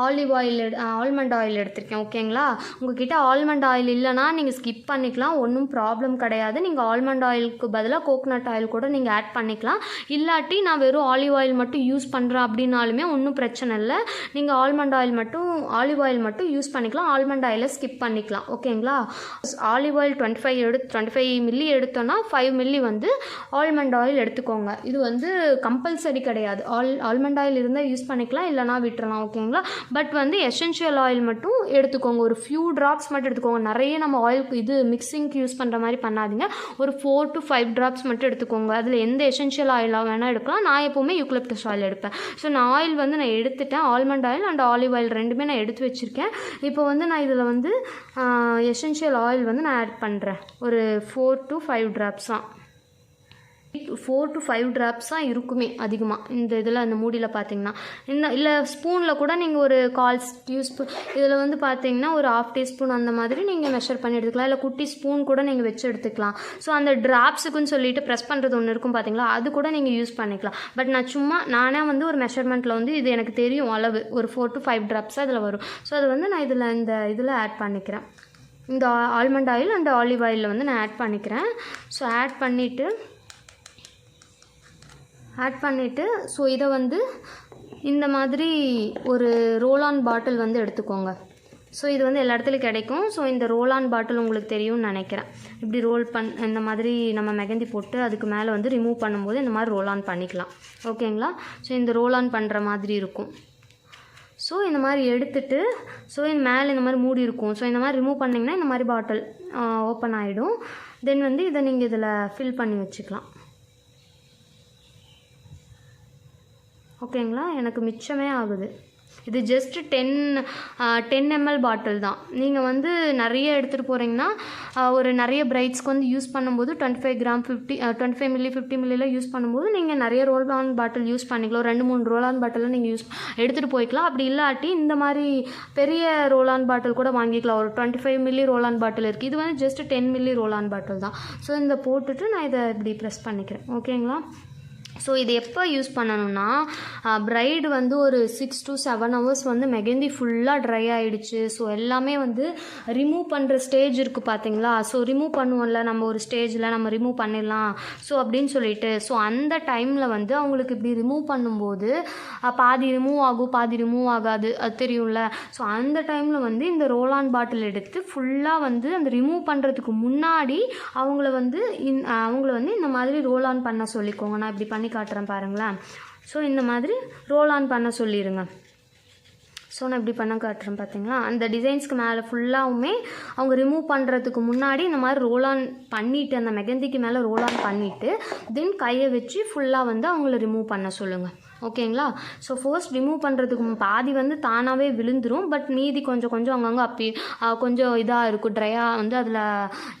ஆல்மண்ட் ஆயில் எடுத்திருக்கேன். ஓகேங்களா? உங்ககிட்ட ஆல்மண்ட் ஆயில் இல்லைனா நீங்கள் ஸ்கிப் பண்ணிக்கலாம், ஒன்றும் ப்ராப்ளம் கிடையாது. நீங்கள் ஆல்மண்ட் ஆயிலுக்கு பதிலாக கோகோனட் ஆயில் கூட நீங்கள் ஆட் பண்ணிக்கலாம். இல்லாட்டி நான் வெறும் ஆலிவ் ஆயில் மட்டும் யூஸ் பண்ணுறேன் அப்படின்னாலுமே ஒன்றும் பிரச்சனை இல்லை. நீங்கள் ஆலிவ் ஆயில் மட்டும் யூஸ் பண்ணிக்கலாம், ஆல்மண்ட் ஆயிலை ஸ்கிப் பண்ணிக்கலாம். ஓகேங்களா? ஆலிவ் ஆயில் 25 மில்லி எடுத்தோன்னா 5 மில்லி வந்து வந்து ஆல்மண்ட் ஆயில் எடுத்துக்கோங்க. இது வந்து கம்பல்சரி கிடையாது. ஆல்மண்ட் ஆயில் இருந்தால் யூஸ் பண்ணிக்கலாம், இல்லைனா விட்டுறலாம். ஓகேங்களா? பட் வந்து எசென்ஷியல் ஆயில் மட்டும் எடுத்துக்கோங்க. ஒரு ஃபியூ ட்ராப்ஸ் மட்டும் எடுத்துக்கோங்க. நிறைய நம்ம ஆயில் இது மிக்சிங்க்கு யூஸ் பண்ணுற மாதிரி பண்ணாதீங்க. ஒரு 4 to 5 ட்ராப்ஸ் மட்டும் எடுத்துக்கோங்க. அதில் எந்த எசென்ஷியல் ஆயிலாக வேணால் எடுக்கலாம். நான் எப்போவுமே யூக்கலிப்டஸ் ஆயில் எடுப்பேன். ஸோ நான் ஆயில் வந்து நான் எடுத்துட்டேன். Almond oil and olive oil ரெண்டுமே நான் எடுத்து வச்சுருக்கேன். இப்போ வந்து நான் இதில் வந்து எசென்ஷியல் ஆயில் வந்து நான் ஆட் பண்ணுறேன். ஒரு 4 to 5 ட்ராப்ஸ் தான். 4 to 5 ட்ராப்ஸ் தான் இருக்குமே அதிகமாக இந்த இதில். அந்த மூடியில் பார்த்தீங்கன்னா இன்னும் இல்லை ஸ்பூனில் கூட நீங்கள் ஒரு 1/4 டீஸ்பூன், இதில் வந்து பார்த்தீங்கன்னா ஒரு 1/2 டீஸ்பூன் அந்த மாதிரி நீங்கள் மெஷர் பண்ணி எடுத்துக்கலாம். இல்லை குட்டி ஸ்பூன் கூட நீங்கள் வச்சு எடுத்துக்கலாம். ஸோ அந்த ட்ராப்ஸுக்குன்னு சொல்லிட்டு ப்ரெஸ் பண்ணுறது ஒன்று இருக்கும் பார்த்தீங்களா, அது கூட நீங்கள் யூஸ் பண்ணிக்கலாம். பட் நானே வந்து ஒரு மெஷர்மெண்ட்டில் வந்து இது எனக்கு தெரியும் அளவு, ஒரு 4 to 5 ட்ராப்ஸ் அதில் வரும். ஸோ அது வந்து நான் இதில் ஆட் பண்ணிக்கிறேன். இந்த ஆல்மண்ட் ஆயில் அண்ட் ஆலிவ் ஆயிலில் வந்து நான் ஆட் பண்ணிக்கிறேன். ஸோ ஆட் பண்ணிவிட்டு ஸோ இதை வந்து இந்த மாதிரி ஒரு ரோல்-ஆன் பாட்டில் வந்து எடுத்துக்கோங்க. ஸோ இது வந்து எல்லா இடத்துலையும் கிடைக்கும். ஸோ இந்த ரோல்-ஆன் பாட்டில் உங்களுக்கு தெரியும்னு நினைக்கிறேன். இப்படி இந்த மாதிரி நம்ம மெகந்தி போட்டு அதுக்கு மேலே வந்து ரிமூவ் பண்ணும்போது இந்த மாதிரி ரோல்-ஆன் பண்ணிக்கலாம். ஓகேங்களா? ஸோ இந்த ரோல்-ஆன் பண்ணுற மாதிரி இருக்கும். ஸோ இந்த மாதிரி எடுத்துட்டு ஸோ இந்த மேலே இந்த மாதிரி மூடி இருக்கும். ஸோ இந்த மாதிரி ரிமூவ் பண்ணிங்கன்னா இந்த மாதிரி பாட்டில் ஓப்பன் ஆகிடும். தென் வந்து இதை நீங்கள் இதில் ஃபில் பண்ணி வச்சுக்கலாம். ஓகேங்களா? எனக்கு மிச்சமே ஆகுது. இது ஜஸ்ட் 10 ml பாட்டில் தான். நீங்கள் வந்து நிறைய எடுத்துகிட்டு போகிறீங்கன்னா ஒரு நிறைய பிரைட்ஸ்க்கு வந்து யூஸ் பண்ணும்போது 25 மில்லி 50 மில்லியில் யூஸ் பண்ணும்போது நீங்கள் நிறைய ரோல்-ஆன் பாட்டில் யூஸ் பண்ணிக்கலாம். 2-3 ரோல்-ஆன் பாட்டிலில் நீங்கள் எடுத்துகிட்டு போய்க்கலாம். அப்படி இல்லாட்டி இந்த மாதிரி பெரிய ரோல்-ஆன் பாட்டில் கூட வாங்கிக்கலாம். ஒரு 25 மில்லி ரோல்-ஆன் பாட்டில் இருக்குது. இது வந்து ஜஸ்ட் 10 மில்லி ரோல்-ஆன் பாட்டில் தான். ஸோ இந்த போட்டுட்டு நான் இதை இப்படி ப்ரெஸ் பண்ணிக்கிறேன். ஓகேங்களா? ஸோ இது எப்போ யூஸ் பண்ணணும்னா பிரைடு வந்து ஒரு 6 to 7 hours வந்து மெகந்தி ஃபுல்லாக ட்ரை ஆகிடுச்சு. ஸோ எல்லாமே வந்து ரிமூவ் பண்ணுற ஸ்டேஜ் இருக்குது பார்த்தீங்களா. ஸோ ரிமூவ் பண்ணுவோம்ல நம்ம ஒரு ஸ்டேஜில் நம்ம ரிமூவ் பண்ணிடலாம் ஸோ அப்படின்னு சொல்லிட்டு. ஸோ அந்த டைமில் வந்து அவங்களுக்கு இப்படி ரிமூவ் பண்ணும்போது பாதி ரிமூவ் ஆகும், பாதி ரிமூவ் ஆகாது, அது தெரியும்ல. ஸோ அந்த டைமில் வந்து இந்த ரோல்-ஆன் பாட்டில் எடுத்து ஃபுல்லாக வந்து அந்த ரிமூவ் பண்ணுறதுக்கு முன்னாடி அவங்கள வந்து இந்த மாதிரி ரோல்-ஆன் பண்ண சொல்லிக்கோங்க. நான் இப்படி பண்ணி காட்டுறேன் பாருங்களேன். ஸோ இந்த மாதிரி ரோல்-ஆன் பண்ண சொல்லிடுங்க. ஸோ நான் இப்படி பண்ண காட்டுறேன் பார்த்தீங்களா. அந்த டிசைன்ஸ்க்கு மேலே ஃபுல்லாகவுமே அவங்க ரிமூவ் பண்ணுறதுக்கு முன்னாடி இந்த மாதிரி ரோல்-ஆன் பண்ணிவிட்டு அந்த மெகந்திக்கு மேலே ரோல்-ஆன் பண்ணிவிட்டு தென் கையை வச்சு ஃபுல்லாக வந்து அவங்கள ரிமூவ் பண்ண சொல்லுங்கள். ஓகேங்களா? ஸோ ஃபர்ஸ்ட் ரிமூவ் பண்ணுறதுக்கு பாதி வந்து தானாகவே விழுந்துடும். பட் மீதி கொஞ்சம் அங்கங்கே கொஞ்சம் இதாக இருக்கும், ட்ரையாக வந்து அதில்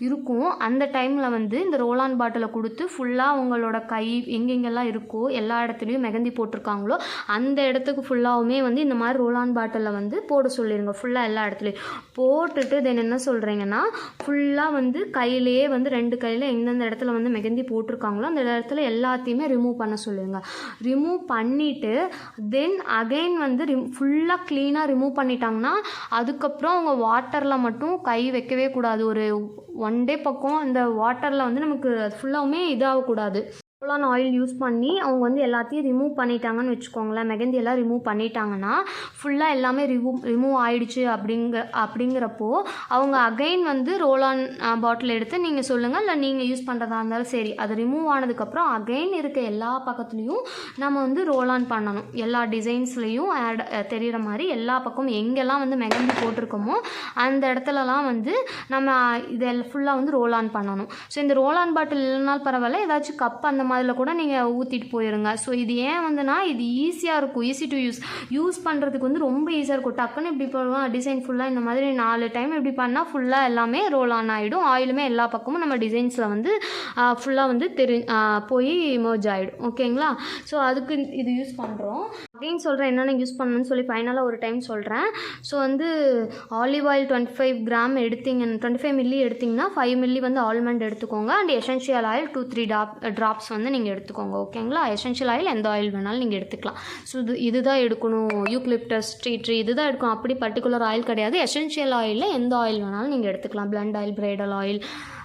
இருக்கும். அந்த டைமில் வந்து இந்த ரோல்-ஆன் பாட்டிலை கொடுத்து ஃபுல்லாக அவங்களோட கை எங்கெங்கெல்லாம் இருக்கோ எல்லா இடத்துலையும் மெகந்தி போட்டிருக்காங்களோ அந்த இடத்துக்கு ஃபுல்லாகவுமே வந்து இந்த மாதிரி ரோல்-ஆன் பாட்டிலில் வந்து போட சொல்லிடுங்க. ஃபுல்லாக எல்லா இடத்துலையும் போட்டுட்டு தென் என்ன சொல்கிறீங்கன்னா ஃபுல்லாக வந்து கையிலேயே வந்து 2 கையில் எந்தெந்த இடத்துல வந்து மெகந்தி போட்டிருக்காங்களோ அந்த இடத்துல எல்லாத்தையுமே ரிமூவ் பண்ண சொல்லுங்க. ரிமூவ் பண்ணிவிட்டு தென் அகைன் வந்து ஃபுல்லாக க்ளீனாக ரிமூவ் பண்ணிட்டாங்கன்னா அதுக்கப்புறம் அவங்க வாட்டரில் மட்டும் கை வைக்கவே கூடாது. ஒரு 1 day பக்கம் அந்த வாட்டரில் வந்து நமக்கு அது ஃபுல்லாகவுமே இதாகக்கூடாது. ரோல்-ஆன் ஆயில் யூஸ் பண்ணி அவங்க வந்து எல்லாத்தையும் ரிமூவ் பண்ணிட்டாங்கன்னு வச்சுக்கோங்களேன். மெகந்தி எல்லாம் ரிமூவ் பண்ணிட்டாங்கன்னா ஃபுல்லாக எல்லாமே ரிமூவ் ஆகிடுச்சு அப்படிங்கிறப்போ அவங்க அகைன் வந்து ரோல்-ஆன் பாட்டில் எடுத்து நீங்கள் சொல்லுங்கள், இல்லை நீங்கள் யூஸ் பண்ணுறதா இருந்தாலும் சரி. அது ரிமூவ் ஆனதுக்கப்புறம் அகைன் இருக்க எல்லா பக்கத்துலேயும் நம்ம வந்து ரோல்-ஆன் பண்ணணும். எல்லா டிசைன்ஸ்லேயும் தெரிகிற மாதிரி எல்லா பக்கமும் எங்கெல்லாம் வந்து மெகந்தி போட்டிருக்கோமோ அந்த இடத்துலலாம் வந்து நம்ம இதெல்லாம் ஃபுல்லாக வந்து ரோல்-ஆன் பண்ணணும். ஸோ இந்த ரோல்-ஆன் பாட்டில் இல்லைனாலும் பரவாயில்ல, ஏதாச்சும் கப் அந்த அதில் கூட நீங்கள் ஊற்றிட்டு போயிருங்க. ஸோ இது ஏன் வந்துன்னா இது ஈஸியாக இருக்கும், ஈஸி டு யூஸ் பண்ணுறதுக்கு வந்து ரொம்ப ஈஸியாக இருக்கும். டக்குன்னு இப்படி போடுவோம் டிசைன் ஃபுல்லாக இந்த மாதிரி 4 டைம் இப்படி பண்ணால் ஃபுல்லாக எல்லாமே ரோல்-ஆன் ஆகிடும். ஆயிலுமே எல்லா பக்கமும் நம்ம டிசைன்ஸில் வந்து ஃபுல்லாக வந்து போய் மர்ஜ் ஆகிடும். ஓகேங்களா? ஸோ அதுக்கு இது யூஸ் பண்ணுறோம். அகைன் சொல்கிறேன் என்னென்ன யூஸ் பண்ணணும்னு சொல்லி ஃபைனலாக ஒரு டைம் சொல்கிறேன். ஸோ வந்து ஆலிவ் ஆயில் 25 கிராம் எடுத்திங்க, 25 மில்லி எடுத்திங்கன்னா 5 மில்லி வந்து ஆல்மண்ட் எடுத்துக்கோங்க. அண்ட் எசென்ஷியல் ஆயில் 2-3 ட்ராப்ஸ் வந்து நீங்கள் எடுத்துக்கோங்க. ஓகேங்களா? எசென்ஷியல் ஆயில் எந்த ஆயில் வேணாலும் நீங்கள் எடுத்துக்கலாம். ஸோ இதுதான் எடுக்கணும், யூக்லிப்டஸ் ட்ரீ இதுதான் எடுக்கணும் அப்படி பர்டிகுலர் ஆயில் கிடையாது. எசென்ஷியல் ஆயிலில் எந்த ஆயில் வேணாலும் நீங்கள் எடுத்துக்கலாம். Blend oil, bridal oil,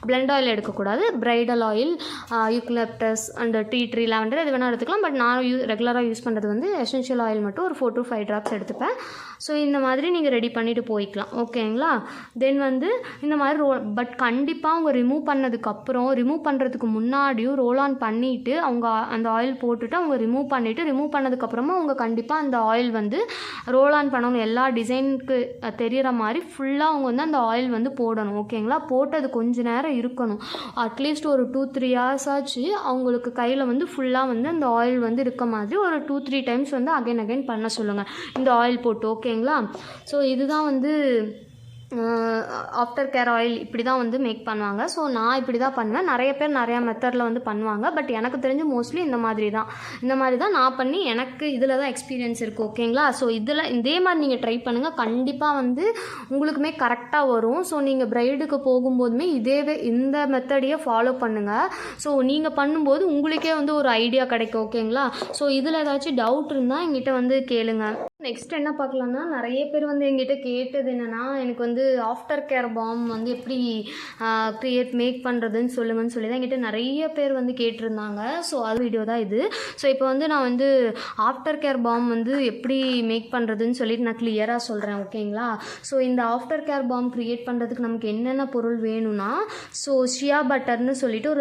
blend oil எடுக்கக்கூடாது. Bridal oil, eucalyptus and tree lavender இது வேணால் எடுத்துக்கலாம். பட் நான் ரெகுலராக யூஸ் பண்ணுறது வந்து எசென்ஷியல் ஆயில் மட்டும் ஒரு 4 to 5 drops எடுத்துப்பேன். ஸோ இந்த மாதிரி நீங்கள் ரெடி பண்ணிவிட்டு போய்க்கலாம். ஓகேங்களா? தென் வந்து இந்த மாதிரி பட் கண்டிப்பாக அவங்க ரிமூவ் பண்ணுறதுக்கு முன்னாடியும் ரோல் ஆன் பண்ணிவிட்டு அவங்க அந்த ஆயில் போட்டுட்டு அவங்க ரிமூவ் பண்ணதுக்கப்புறமா அவங்க கண்டிப்பாக அந்த ஆயில் வந்து ரோல் ஆன் பண்ணணும். எல்லா டிசைனுக்கு தெரிகிற மாதிரி ஃபுல்லாக அவங்க வந்து அந்த ஆயில் வந்து போடணும். ஓகேங்களா? போட்டு அது கொஞ்சம் நேரம் இருக்கணும். அட்லீஸ்ட் ஒரு 2-3 hours ஆச்சு அவங்களுக்கு கையில் வந்து ஃபுல்லாக வந்து அந்த ஆயில் வந்து இருக்க மாதிரி ஒரு 2-3 times வந்து அகைன் பண்ண சொல்லுங்கள் இந்த ஆயில் போட்டு. ஓகேங்களா? ஸோ இதுதான் வந்து ஆஃப்டர் கேர் ஆயில் இப்படி தான் வந்து மேக் பண்ணுவாங்க. ஸோ நான் இப்படி தான் பண்ணுவேன். நிறைய பேர் நிறையா மெத்தடில் வந்து பண்ணுவாங்க. பட் எனக்கு தெரிஞ்சு மோஸ்ட்லி இந்த மாதிரி தான் நான் பண்ணி எனக்கு இதில் தான் எக்ஸ்பீரியன்ஸ் இருக்குது. ஓகேங்களா? ஸோ இதே மாதிரி நீங்கள் ட்ரை பண்ணுங்கள். கண்டிப்பாக வந்து உங்களுக்குமே கரெக்டாக வரும். ஸோ நீங்கள் பிரைடுக்கு போகும்போதுமே இந்த மெத்தடையே ஃபாலோ பண்ணுங்கள். ஸோ நீங்கள் பண்ணும்போது உங்களுக்கே வந்து ஒரு ஐடியா கிடைக்கும். ஓகேங்களா? ஸோ இதில் ஏதாச்சும் டவுட் இருந்தால் எங்கிட்ட வந்து கேளுங்க. நெக்ஸ்ட் என்ன பார்க்கலான்னா, நிறைய பேர் வந்து எங்கிட்ட கேட்டது என்னென்னா, எனக்கு வந்து ஆஃப்டர் கேர் பாம் வந்து எப்படி மேக் பண்ணுறதுன்னு சொல்லுங்கன்னு சொல்லி தான் எங்கிட்ட நிறைய பேர் வந்து கேட்டிருந்தாங்க. ஸோ அது வீடியோ தான் இது. ஸோ இப்போ வந்து நான் வந்து ஆஃப்டர் கேர் பாம் வந்து எப்படி மேக் பண்ணுறதுன்னு சொல்லிட்டு நான் கிளியராக சொல்கிறேன். ஓகேங்களா? ஸோ இந்த ஆஃப்டர் கேர் பாம் க்ரியேட் பண்ணுறதுக்கு நமக்கு என்னென்ன பொருள் வேணும்னா, ஸோ ஷியா பட்டர்னு சொல்லிட்டு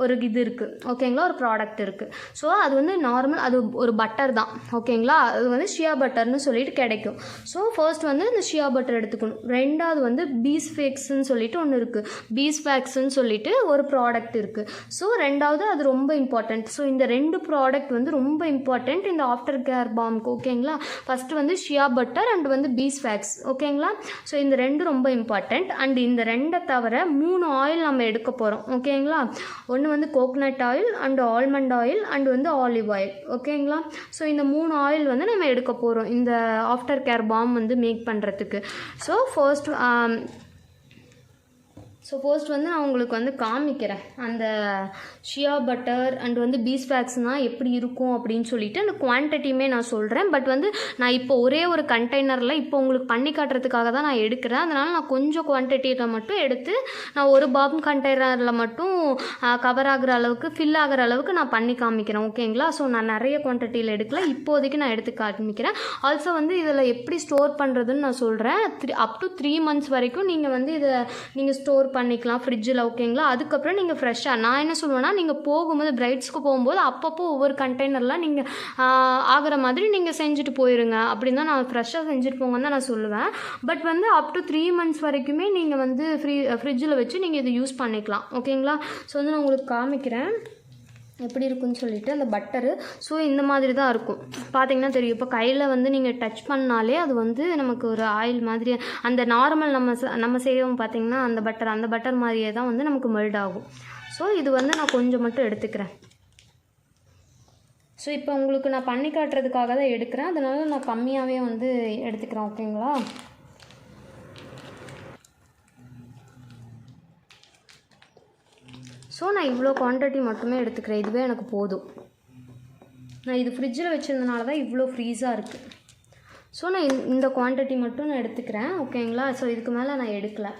ஒரு இது இருக்குது. ஓகேங்களா? ஒரு ப்ராடக்ட் இருக்குது. ஸோ அது வந்து நார்மல் அது ஒரு பட்டர் தான். ஓகேங்களா? அது வந்து ஷியா பட்டர்னு சொல்லிட்டு கிடைக்கும். ஸோ ஃபர்ஸ்ட் வந்து இந்த ஷியா பட்டர் எடுத்துக்கணும். ரெண்டாவது வந்து பீஸ்வேக்ஸ்ன்னு சொல்லிட்டு ஒன்று இருக்குது. பீஸ்வேக்ஸ்ன்னு சொல்லிட்டு ஒரு ப்ராடக்ட் இருக்குது. ஸோ ரெண்டாவது அது ரொம்ப இம்பார்ட்டண்ட். ஸோ இந்த 2 ப்ராடக்ட் வந்து ரொம்ப இம்பார்ட்டண்ட் இந்த ஆஃப்டர் கேர் பாம்க்கு. ஓகேங்களா? ஃபஸ்ட்டு வந்து ஷியா பட்டர் அண்ட் வந்து பீஸ்வேக்ஸ். ஓகேங்களா? ஸோ இந்த 2 ரொம்ப இம்பார்ட்டண்ட். அண்ட் இந்த 2 தவிர 3 ஆயில் நம்ம எடுக்க போகிறோம். ஓகேங்களா? ஒன்று வந்து coconut oil and almond oil and வந்து ஆலிவ் ஆயில். ஓகேங்களா? ஸோ இந்த 3 ஆயில் வந்து நம்ம எடுக்க போகிறோம் இந்த ஆஃப்டர் கேர் பாம் வந்து மேக் பண்ணுறதுக்கு. ஸோ ஃபர்ஸ்ட் வந்து நான் உங்களுக்கு வந்து காமிக்கிறேன் அந்த ஷியா பட்டர் அண்ட் வந்து பீஸ்வேக்ஸ்னால் எப்படி இருக்கும் அப்படின்னு சொல்லிட்டு அந்த குவான்டிட்டியுமே நான் சொல்கிறேன். பட் வந்து நான் இப்போ ஒரே ஒரு கண்டெய்னரில் இப்போ உங்களுக்கு பண்ணி காட்டுறதுக்காக தான் நான் எடுக்கிறேன். அதனால் நான் கொஞ்சம் குவான்டிட்டியில் மட்டும் எடுத்து நான் ஒரு பாம் கண்டெய்னரில் மட்டும் கவர் ஆகிற அளவுக்கு ஃபில் ஆகிற அளவுக்கு நான் பண்ணி காமிக்கிறேன். ஓகேங்களா? ஸோ நான் நிறைய குவான்டிட்டியில் எடுக்கல, இப்போதைக்கு நான் எடுத்து காமிக்கிறேன். ஆல்சோ வந்து இதில் எப்படி ஸ்டோர் பண்ணுறதுன்னு நான் சொல்கிறேன். அப் டு 3 months வரைக்கும் நீங்கள் வந்து இதை நீங்கள் ஸ்டோர் பண்ணிக்கலாம் ஃப்ரிட்ஜில். ஓகேங்களா? அதுக்கப்புறம் நீங்கள் ஃப்ரெஷ்ஷாக நான் என்ன சொல்லுவேன்னா, நீங்கள் போகும்போது பிரைட்ஸ்க்கு போகும்போது அப்பப்போ ஒவ்வொரு கண்டெய்னர்லாம் நீங்கள் ஆகிற மாதிரி நீங்கள் செஞ்சுட்டு போயிருங்க. அப்படின்னு தான் நான் ஃப்ரெஷ்ஷாக செஞ்சுட்டு போங்கன்னு தான் நான் சொல்லுவேன். பட் வந்து அப் டு 3 months வரைக்குமே நீங்கள் வந்து ஃப்ரிட்ஜில் வச்சு நீங்கள் இதை யூஸ் பண்ணிக்கலாம். ஓகேங்களா? ஸோ வந்து நான் உங்களுக்கு காமிக்கிறேன் எப்படி இருக்குன்னு சொல்லிட்டு அந்த பட்டரு. ஸோ இந்த மாதிரி தான் இருக்கும். பார்த்தீங்கன்னா தெரியும். இப்போ கையில் வந்து நீங்கள் டச் பண்ணாலே அது வந்து நமக்கு ஒரு ஆயில் மாதிரி அந்த நார்மல் நம்ம செய்வோம் பார்த்தீங்கன்னா அந்த பட்டர் மாதிரியே தான் வந்து நமக்கு மெல்ட் ஆகும். ஸோ இது வந்து நான் கொஞ்சம் மட்டும் எடுத்துக்கிறேன். ஸோ இப்போ உங்களுக்கு நான் பண்ணி காட்டுறதுக்காக தான் எடுக்கிறேன். அதனால நான் கம்மியாகவே வந்து எடுத்துக்கிறேன். ஓகேங்களா? ஸோ நான் இவ்வளோ குவான்டிட்டி மட்டுமே எடுத்துக்கிறேன். இதுவே எனக்கு போதும். நான் இது ஃப்ரிட்ஜில் வச்சுருந்தனால தான் இவ்வளோ ஃப்ரீஸாக இருக்குது. ஸோ நான் இந்த குவான்டிட்டி மட்டும் நான் எடுத்துக்கிறேன். ஓகேங்களா? ஸோ இதுக்கு மேலே நான் எடுக்கலை.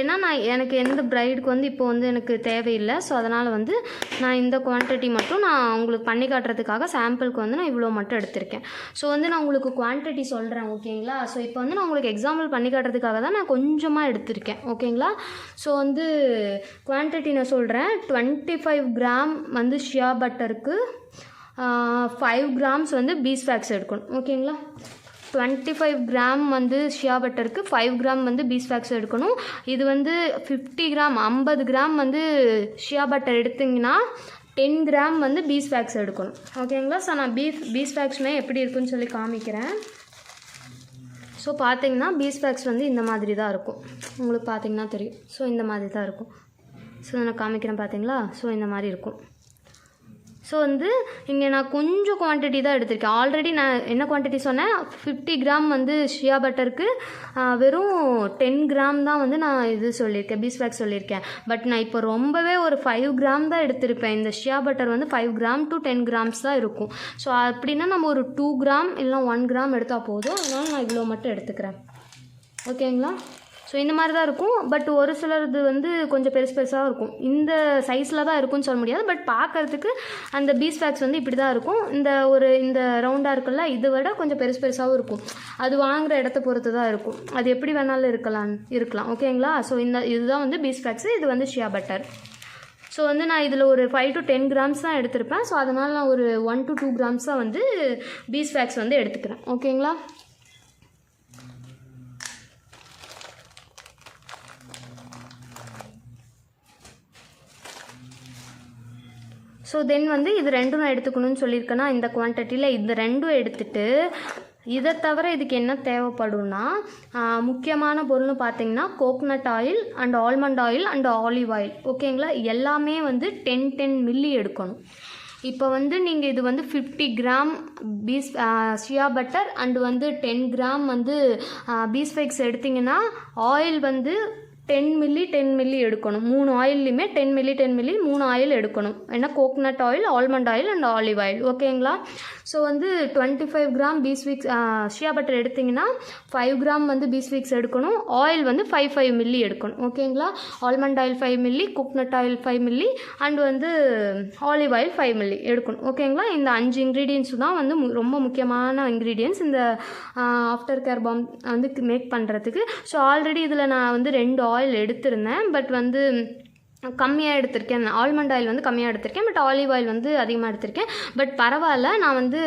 ஏன்னா எனக்கு எந்த பிரைடுக்கு வந்து இப்போ வந்து எனக்கு தேவையில்லை. ஸோ அதனால் வந்து நான் இந்த குவான்டிட்டி மட்டும் நான் உங்களுக்கு பண்ணி காட்டுறதுக்காக சாம்பிளுக்கு வந்து நான் இவ்வளோ மட்டும் எடுத்திருக்கேன். ஸோ வந்து நான் உங்களுக்கு குவான்டிட்டி சொல்கிறேன். ஓகேங்களா? ஸோ இப்போ வந்து நான் உங்களுக்கு எக்ஸாம்பிள் பண்ணி காட்டுறதுக்காக தான் நான் கொஞ்சமாக எடுத்திருக்கேன். ஓகேங்களா? ஸோ வந்து குவான்டிட்டி நான் சொல்கிறேன். 25 grams வந்து ஷியா பட்டருக்கு 5 grams வந்து பீஸ்வேக்ஸ் எடுக்கணும். ஓகேங்களா? 25 grams வந்து ஷியா பட்டருக்கு 5 grams வந்து பீஸ்வேக்ஸ் எடுக்கணும். இது வந்து 50 grams 50 grams வந்து ஷியா பட்டர் எடுத்திங்கன்னா 10 grams வந்து பீஸ்வேக்ஸ் எடுக்கணும். ஓகேங்களா? ஸோ நான் பீஸ்வேக்ஸுமே எப்படி இருக்குன்னு சொல்லி காமிக்கிறேன். ஸோ பார்த்தீங்கன்னா பீஸ்வேக்ஸ் வந்து இந்த மாதிரி தான் இருக்கும். உங்களுக்கு பார்த்தீங்கன்னா தெரியும். ஸோ இந்த மாதிரி தான் இருக்கும். ஸோ நான் காமிக்கிறேன் பார்த்தீங்களா? ஸோ இந்த மாதிரி இருக்கும். ஸோ வந்து இங்கே நான் கொஞ்சம் குவான்டிட்டி தான் எடுத்திருக்கேன். ஆல்ரெடி நான் என்ன குவான்டிட்டி சொன்னேன், 50 grams வந்து ஷியா பட்டருக்கு வெறும் 10 grams தான் வந்து நான் இது சொல்லியிருக்கேன், பீஸ்வேக்ஸ் சொல்லியிருக்கேன். பட் நான் இப்போ ரொம்பவே ஒரு 5 grams தான் எடுத்திருப்பேன். இந்த ஷியா பட்டர் வந்து 5 grams to 10 grams தான் இருக்கும். ஸோ அப்படின்னா நம்ம ஒரு 2 grams இல்லை 1 gram எடுத்தால் போதும். அதனால் நான் இவ்வளோ மட்டும் எடுத்துக்கிறேன். ஓகேங்களா? ஸோ இந்த மாதிரி தான் இருக்கும். பட் ஒரு சிலது வந்து கொஞ்சம் பெருசாக இருக்கும். இந்த சைஸில் தான் இருக்கும்னு சொல்ல முடியாது. பட் பார்க்குறதுக்கு அந்த பீஸ்வேக்ஸ் வந்து இப்படி தான் இருக்கும். இந்த ரவுண்டாக இருக்குல்ல, இதை விட கொஞ்சம் பெருசாகவும் இருக்கும். அது வாங்குகிற இடத்த பொறுத்து தான் இருக்கும். அது எப்படி வேணாலும் இருக்கலாம். ஓகேங்களா? ஸோ இதுதான் வந்து பீஸ்வேக்ஸு. இது வந்து ஷியா பட்டர். ஸோ வந்து நான் இதில் ஒரு 5 to 10 கிராம்ஸ் தான் எடுத்திருப்பேன். ஸோ அதனால் நான் ஒரு 1 to 2 கிராம்ஸ் தான் வந்து பீஸ்வேக்ஸ் வந்து எடுத்துக்கிறேன். ஓகேங்களா? ஸோ தென் வந்து இது ரெண்டும் நான் எடுத்துக்கணும்னு சொல்லியிருக்கேன்னா, இந்த குவான்டிட்டியில் இந்த ரெண்டும் எடுத்துகிட்டு, இதை தவிர இதுக்கு என்ன தேவைப்படும்னா, முக்கியமான பொருள்னு பார்த்தீங்கன்னா coconut oil and almond oil and olive oil. ஓகேங்களா? எல்லாமே வந்து 10 மில்லி எடுக்கணும். இப்போ வந்து நீங்கள் இது வந்து 50 கிராம் ஷியா பட்டர் அண்டு வந்து 10 கிராம் வந்து பீஸ்வேக்ஸ் எடுத்திங்கன்னா ஆயில் வந்து 10 மில்லி எடுக்கணும். 3 ஆயில்லையுமே 10 மில்லி 3 ஆயில் எடுக்கணும். ஏன்னா coconut oil, almond oil and olive oil. ஓகேங்களா? ஸோ வந்து 25 கிராம் பீஸ்வேக்ஸ் ஷியா பட்டர் எடுத்திங்கன்னா 5 கிராம் வந்து பீஸ்வேக்ஸ் எடுக்கணும். ஆயில் வந்து 5 மில்லி எடுக்கணும். ஓகேங்களா? Almond oil 5 milli, coconut oil 5 milli and வந்து ஆலிவ் ஆயில் 5 மில்லி எடுக்கணும். ஓகேங்களா? இந்த 5 இன்க்ரீடியன்ஸ் தான் வந்து ரொம்ப முக்கியமான இன்க்ரீடியன்ஸ் இந்த ஆஃப்டர் கேர் பாம் வந்து மேக் பண்ணுறதுக்கு. ஸோ ஆல்ரெடி இதில் நான் வந்து 2 ஆயில் எடுத்திருந்தேன். பட் வந்து கம்மியாக எடுத்திருக்கேன். ஆல்மண்ட் ஆயில் வந்து கம்மியாக எடுத்திருக்கேன். பட் ஆலிவ் ஆயில் வந்து அதிகமாக எடுத்திருக்கேன். பட் பரவாயில்ல, நான் வந்து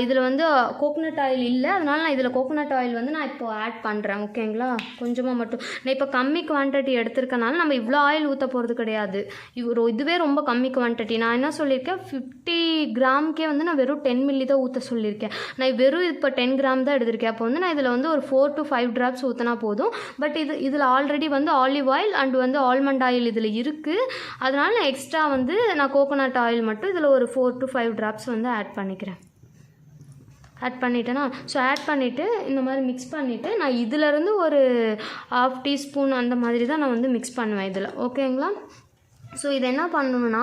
இதில் வந்து கோகனட் ஆயில் இல்லை, அதனால் நான் இதில் கோகனட் ஆயில் வந்து நான் இப்போது ஆட் பண்ணுறேன். ஓகேங்களா? கொஞ்சமாக மட்டும். நான் இப்போ கம்மி குவான்டிட்டி எடுத்திருக்கனால நம்ம இவ்வளோ ஆயில் ஊற்ற போகிறது கிடையாது. இதுவே ரொம்ப கம்மி குவான்டிட்டி. நான் என்ன சொல்லியிருக்கேன், 50 கிராம்க்கே வந்து நான் வெறும் 10 மில்லி தான் ஊற்ற சொல்லியிருக்கேன். நான் வெறும் இப்போ 10 கிராம் தான் எடுத்திருக்கேன். அப்போ வந்து நான் இதில் வந்து ஒரு 4 to 5 ட்ராப்ஸ் ஊற்றினா போதும். பட் இதில் ஆல்ரெடி வந்து ஆலிவ் ஆயில் அண்ட் வந்து ஆல்மண்ட் ஆயில் இதில் இருக்குது. அதனால் நான் எக்ஸ்ட்ரா வந்து நான் கோகோனட் ஆயில் மட்டும் இதில் ஒரு 4 to 5 ட்ராப்ஸ் வந்து ஆட் பண்ணிக்கிறேன். ஆட் பண்ணிட்டேன்னா, ஸோ ஆட் பண்ணிவிட்டு இந்த மாதிரி மிக்ஸ் பண்ணிவிட்டு நான் இதிலேருந்து ஒரு 1/2 டீஸ்பூன் அந்த மாதிரி தான் நான் வந்து மிக்ஸ் பண்ணுவேன் இதில். ஓகேங்களா? ஸோ இதை என்ன பண்ணணும்னா,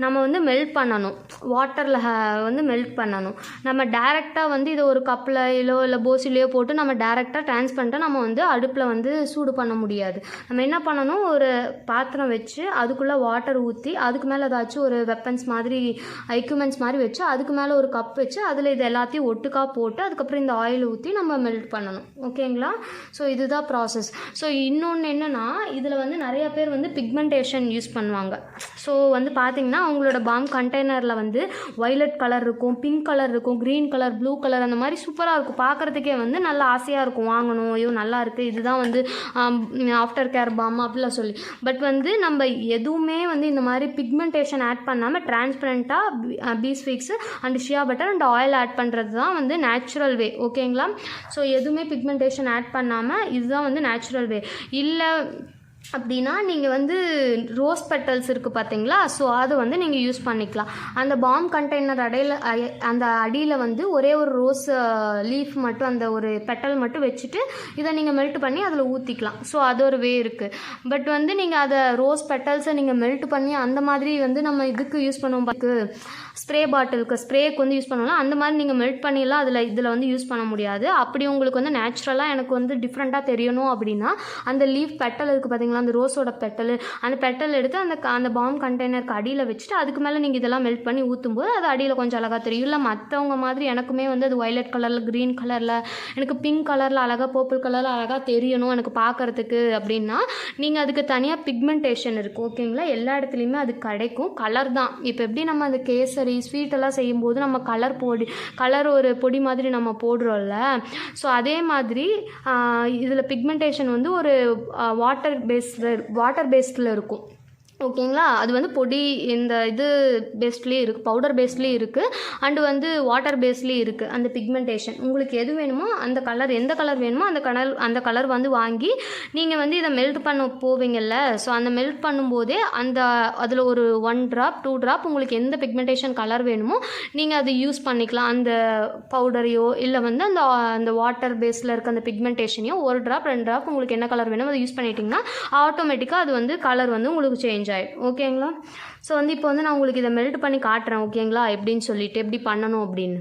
நம்ம வந்து மெல்ட் பண்ணணும். வாட்டரில் வந்து மெல்ட் பண்ணணும். நம்ம டேரெக்டாக வந்து இதை ஒரு கப்பிலையோ இல்லை போசிலையோ போட்டு நம்ம டேரெக்டாக ட்ரான்ஸ்பரண்ட்டாக நம்ம வந்து அடுப்பில் வந்து சூடு பண்ண முடியாது. நம்ம என்ன பண்ணணும், ஒரு பாத்திரம் வச்சு அதுக்குள்ளே வாட்டர் ஊற்றி அதுக்கு மேலே ஏதாச்சும் ஒரு வெப்பன்ஸ் மாதிரி எக்யூப்மெண்ட்ஸ் மாதிரி வச்சு அதுக்கு மேலே ஒரு கப் வச்சு அதில் இது எல்லாத்தையும் ஒட்டுக்காக போட்டு அதுக்கப்புறம் இந்த ஆயில் ஊற்றி நம்ம மெல்ட் பண்ணணும். ஓகேங்களா? ஸோ இதுதான் ப்ராசஸ். ஸோ இன்னொன்று என்னென்னா, இதில் வந்து நிறைய பேர் வந்து பிக்மெண்டேஷன் யூஸ் பண்ணுவாங்க. ஸோ வந்து பார்த்தீங்கன்னா அவங்களோட பாம் கண்டெய்னரில் வந்து வயலட் கலர் இருக்கும், பிங்க் கலர் இருக்கும், க்ரீன் கலர், ப்ளூ கலர், அந்த மாதிரி சூப்பராக இருக்கும். பார்க்குறதுக்கே வந்து நல்லா ஆசையாக இருக்கும், வாங்கணும், ஐயோ நல்லா இருக்குது, இதுதான் வந்து ஆஃப்டர் கேர் பாம் அப்படிலாம் சொல்லி. பட் வந்து நம்ம எதுவுமே வந்து இந்த மாதிரி பிக்மெண்டேஷன் ஆட் பண்ணாமல் டிரான்ஸ்பரண்ட்டாக beeswax and shea butter and oil add பண்ணுறது தான் வந்து நேச்சுரல் வே. ஓகேங்களா? ஸோ எதுவுமே பிக்மெண்டேஷன் ஆட் பண்ணாமல் இதுதான் வந்து நேச்சுரல் வே. இல்லை அப்படின்னா நீங்கள் வந்து ரோஸ் பெட்டல்ஸ் இருக்குது பார்த்தீங்களா? ஸோ அதை வந்து நீங்கள் யூஸ் பண்ணிக்கலாம். அந்த பாம் கண்டெய்னர் அந்த அடியில் வந்து ஒரே ஒரு ரோஸ் லீஃப் மட்டும், அந்த ஒரு பெட்டல் மட்டும் வச்சுட்டு இதை நீங்கள் மெல்ட் பண்ணி அதில் ஊற்றிக்கலாம். ஸோ அது ஒரு வே இருக்குது. பட் வந்து நீங்கள் அதை ரோஸ் பெட்டல்ஸை நீங்கள் மெல்ட் பண்ணி அந்த மாதிரி வந்து நம்ம இதுக்கு யூஸ் பண்ணுவோம், ஸ்ப்ரே பாட்டிலுக்கு ஸ்ப்ரேக்கு வந்து யூஸ் பண்ணலாம். அந்த மாதிரி நீங்கள் மெல்ட் பண்ணிடலாம், இதில் வந்து யூஸ் பண்ண முடியாது. அப்படி உங்களுக்கு வந்து நேச்சுரலாக எனக்கு வந்து டிஃப்ரெண்ட்டாக தெரியணும் அப்படின்னா அந்த லீஃப் பெட்டல் இருக்குது பார்த்தீங்களா, அந்த ரோஸோட பெட்டல், அந்த பெட்டல் எடுத்து அந்த பாம் கண்டெய்னருக்கு அடியில் வச்சுட்டு அதுக்கு மேலே நீங்கள் இதெல்லாம் மெல்ட் பண்ணி ஊற்றும்போது அது அடியில் கொஞ்சம் அழகாக தெரியும். இல்லை மற்றவங்க மாதிரி எனக்குமே வந்து அது வயலட் கலரில், க்ரீன் கலரில், எனக்கு பிங்க் கலரில் அழகாக, பர்பிள் கலரில் அழகாக தெரியணும் எனக்கு பார்க்குறதுக்கு அப்படின்னா நீங்கள் அதுக்கு தனியாக பிக்மெண்டேஷன் இருக்குது. ஓகேங்களா? எல்லா இடத்துலையுமே அது கிடைக்கும். கலர் தான். இப்போ எப்படி நம்ம அந்த கேசரி ஸ்வீட்டெல்லாம் செய்யும்போது நம்ம கலர் ஒரு பொடி மாதிரி நம்ம போடுறோம்ல, ஸோ அதே மாதிரி இதில் பிக்மெண்டேஷன் வந்து ஒரு வாட்டர் பேஸ்டில் இருக்கும். ஓகேங்களா? அது வந்து பொடி இந்த இது பேஸ்ட்லேயே இருக்குது, பவுடர் பேஸ்ட்லேயும் இருக்குது அண்டு வந்து வாட்டர் பேஸ்ட்லேயும் இருக்குது. அந்த பிக்மெண்டேஷன் உங்களுக்கு எது வேணுமோ அந்த கலர், எந்த கலர் வேணுமோ அந்த கலர் வந்து வாங்கி நீங்கள் வந்து இதை மெல்ட் பண்ண போவீங்கள்ல, ஸோ அந்த மெல்ட் பண்ணும்போதே அதில் ஒரு 1 ட்ராப் 2 ட்ராப் உங்களுக்கு எந்த பிக்மெண்டேஷன் கலர் வேணுமோ நீங்கள் அதை யூஸ் பண்ணிக்கலாம். அந்த பவுடரையோ இல்லை வந்து அந்த வாட்டர் பேஸில் இருக்க அந்த பிக்மெண்டேஷனையோ 1 ட்ராப் 2 ட்ராப் உங்களுக்கு என்ன கலர் வேணுமோ அதை யூஸ் பண்ணிட்டிங்கன்னா ஆட்டோமேட்டிக்காக அது வந்து கலர் வந்து உங்களுக்கு சேஞ்ச் ஆகிடும். ஓகேங்களா? ஸோ வந்து இப்போ வந்து நான் உங்களுக்கு இதை மெல்ட் பண்ணி காட்டுறேன். ஓகேங்களா? எப்படின்னு சொல்லிட்டு எப்படி பண்ணணும் அப்படின்னு.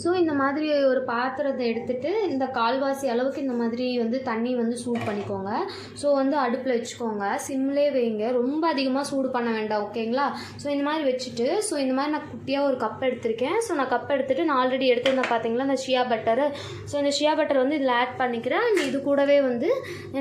ஸோ இந்த மாதிரி ஒரு பாத்திரத்தை எடுத்துகிட்டு இந்த கால்வாசி அளவுக்கு இந்த மாதிரி வந்து தண்ணி வந்து சூடு பண்ணிக்கோங்க. ஸோ வந்து அடுப்பில் வச்சுக்கோங்க, சிம்லே வைங்க, ரொம்ப அதிகமாக சூடு பண்ண வேண்டாம். ஓகேங்களா? ஸோ இந்த மாதிரி வச்சுட்டு ஸோ இந்த மாதிரி நான் குட்டியாக ஒரு கப் எடுத்திருக்கேன். ஸோ நான் கப் எடுத்துகிட்டு நான் ஆல்ரெடி எடுத்துருந்தேன் பார்த்தீங்களா இந்த ஷியா பட்டரு. ஸோ இந்த ஷியா பட்டர் வந்து இதில் ஆட் பண்ணிக்கிறேன். அண்ட் இது கூடவே வந்து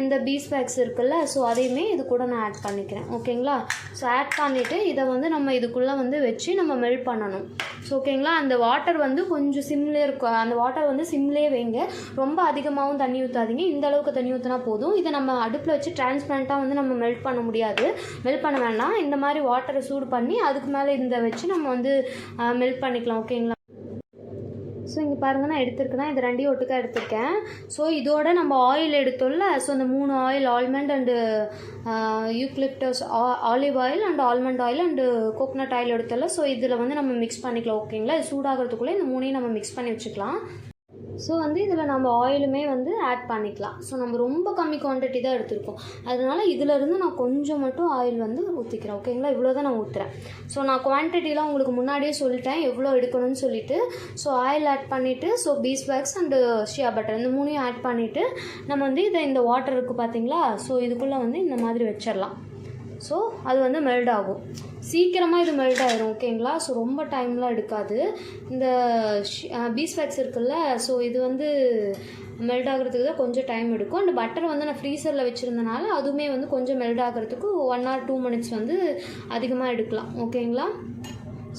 இந்த பீஸ்வேக்ஸ் இருக்குல்ல, ஸோ அதையுமே இது கூட நான் ஆட் பண்ணிக்கிறேன். ஓகேங்களா? ஸோ ஆட் பண்ணிவிட்டு இதை வந்து நம்ம இதுக்குள்ளே வந்து வச்சு நம்ம மெல்ட் பண்ணணும். ஸோ ஓகேங்களா? அந்த வாட்டர் வந்து கொஞ்சம் சிம்லே இருக்கும், அந்த வாட்டர் வந்து சிம்லே வைங்க, ரொம்ப அதிகமாகவும் தண்ணி ஊற்றாதீங்க, இந்த அளவுக்கு தண்ணி ஊற்றினா போதும். இதை நம்ம அடுப்பில் வச்சு டிரான்ஸ்பரண்ட்டாக வந்து நம்ம மெல்ட் பண்ண முடியாது, மெல்ட் பண்ண வேண்டாம். இந்த மாதிரி வாட்டரை சூடு பண்ணி அதுக்கு மேலே இந்த வச்சு நம்ம வந்து மெல்ட் பண்ணிக்கலாம். ஓகேங்களா? ஸோ இங்கே பாருங்கள், நான் எடுத்துருக்கேன்னா இது ரெண்டையும் ஒட்டுக்கா எடுத்திருக்கேன். ஸோ இதோட நம்ம ஆயில் எடுத்தோம்ல, ஸோ இந்த 3 oil, almond and eucalyptus olive oil and almond oil and coconut oil எடுத்தோம்ல, ஸோ இதில் வந்து நம்ம மிக்ஸ் பண்ணிக்கலாம். ஓகேங்களா? இது சூடாகிறதுக்குள்ளே இந்த 3ஐயும் நம்ம மிக்ஸ் பண்ணி வச்சுக்கலாம். ஸோ வந்து இதில் நம்ம ஆயிலுமே வந்து ஆட் பண்ணிக்கலாம். ஸோ நம்ம ரொம்ப கம்மி குவான்டிட்டி தான் எடுத்துருக்கோம், அதனால் இதிலேருந்து நான் கொஞ்சம் மட்டும் ஆயில் வந்து ஊற்றிக்கிறேன். ஓகேங்களா? இவ்வளோ தான் நான் ஊற்றுறேன். ஸோ நான் குவான்டிட்டிலாம் உங்களுக்கு முன்னாடியே சொல்லிட்டேன் எவ்வளோ எடுக்கணும்னு சொல்லிவிட்டு. ஸோ ஆயில் ஆட் பண்ணிவிட்டு ஸோ பீஸ்வேக்ஸ் அண்டு ஷியா பட்டர் இந்த 3ஐயும் ஆட் பண்ணிவிட்டு நம்ம வந்து இதை இந்த வாட்டர் இருக்குது பார்த்தீங்களா, ஸோ இதுக்குள்ளே வந்து இந்த மாதிரி வச்சிடலாம். ஸோ அது வந்து மெல்ட் ஆகும், சீக்கிரமாக இது மெல்ட் ஆகிரும். ஓகேங்களா? ஸோ ரொம்ப டைம்லாம் எடுக்காது. இந்த பீஸ்வேக்ஸ் இருக்குல்ல, ஸோ இது வந்து மெல்ட் ஆகிறதுக்கு தான் கொஞ்சம் டைம் எடுக்கும். அண்ட் பட்டர் வந்து நான் ஃப்ரீசரில் வச்சுருந்தனால அதுவுமே வந்து கொஞ்சம் மெல்ட் ஆகிறதுக்கு 1 or 2 minutes வந்து அதிகமாக எடுக்கலாம். ஓகேங்களா?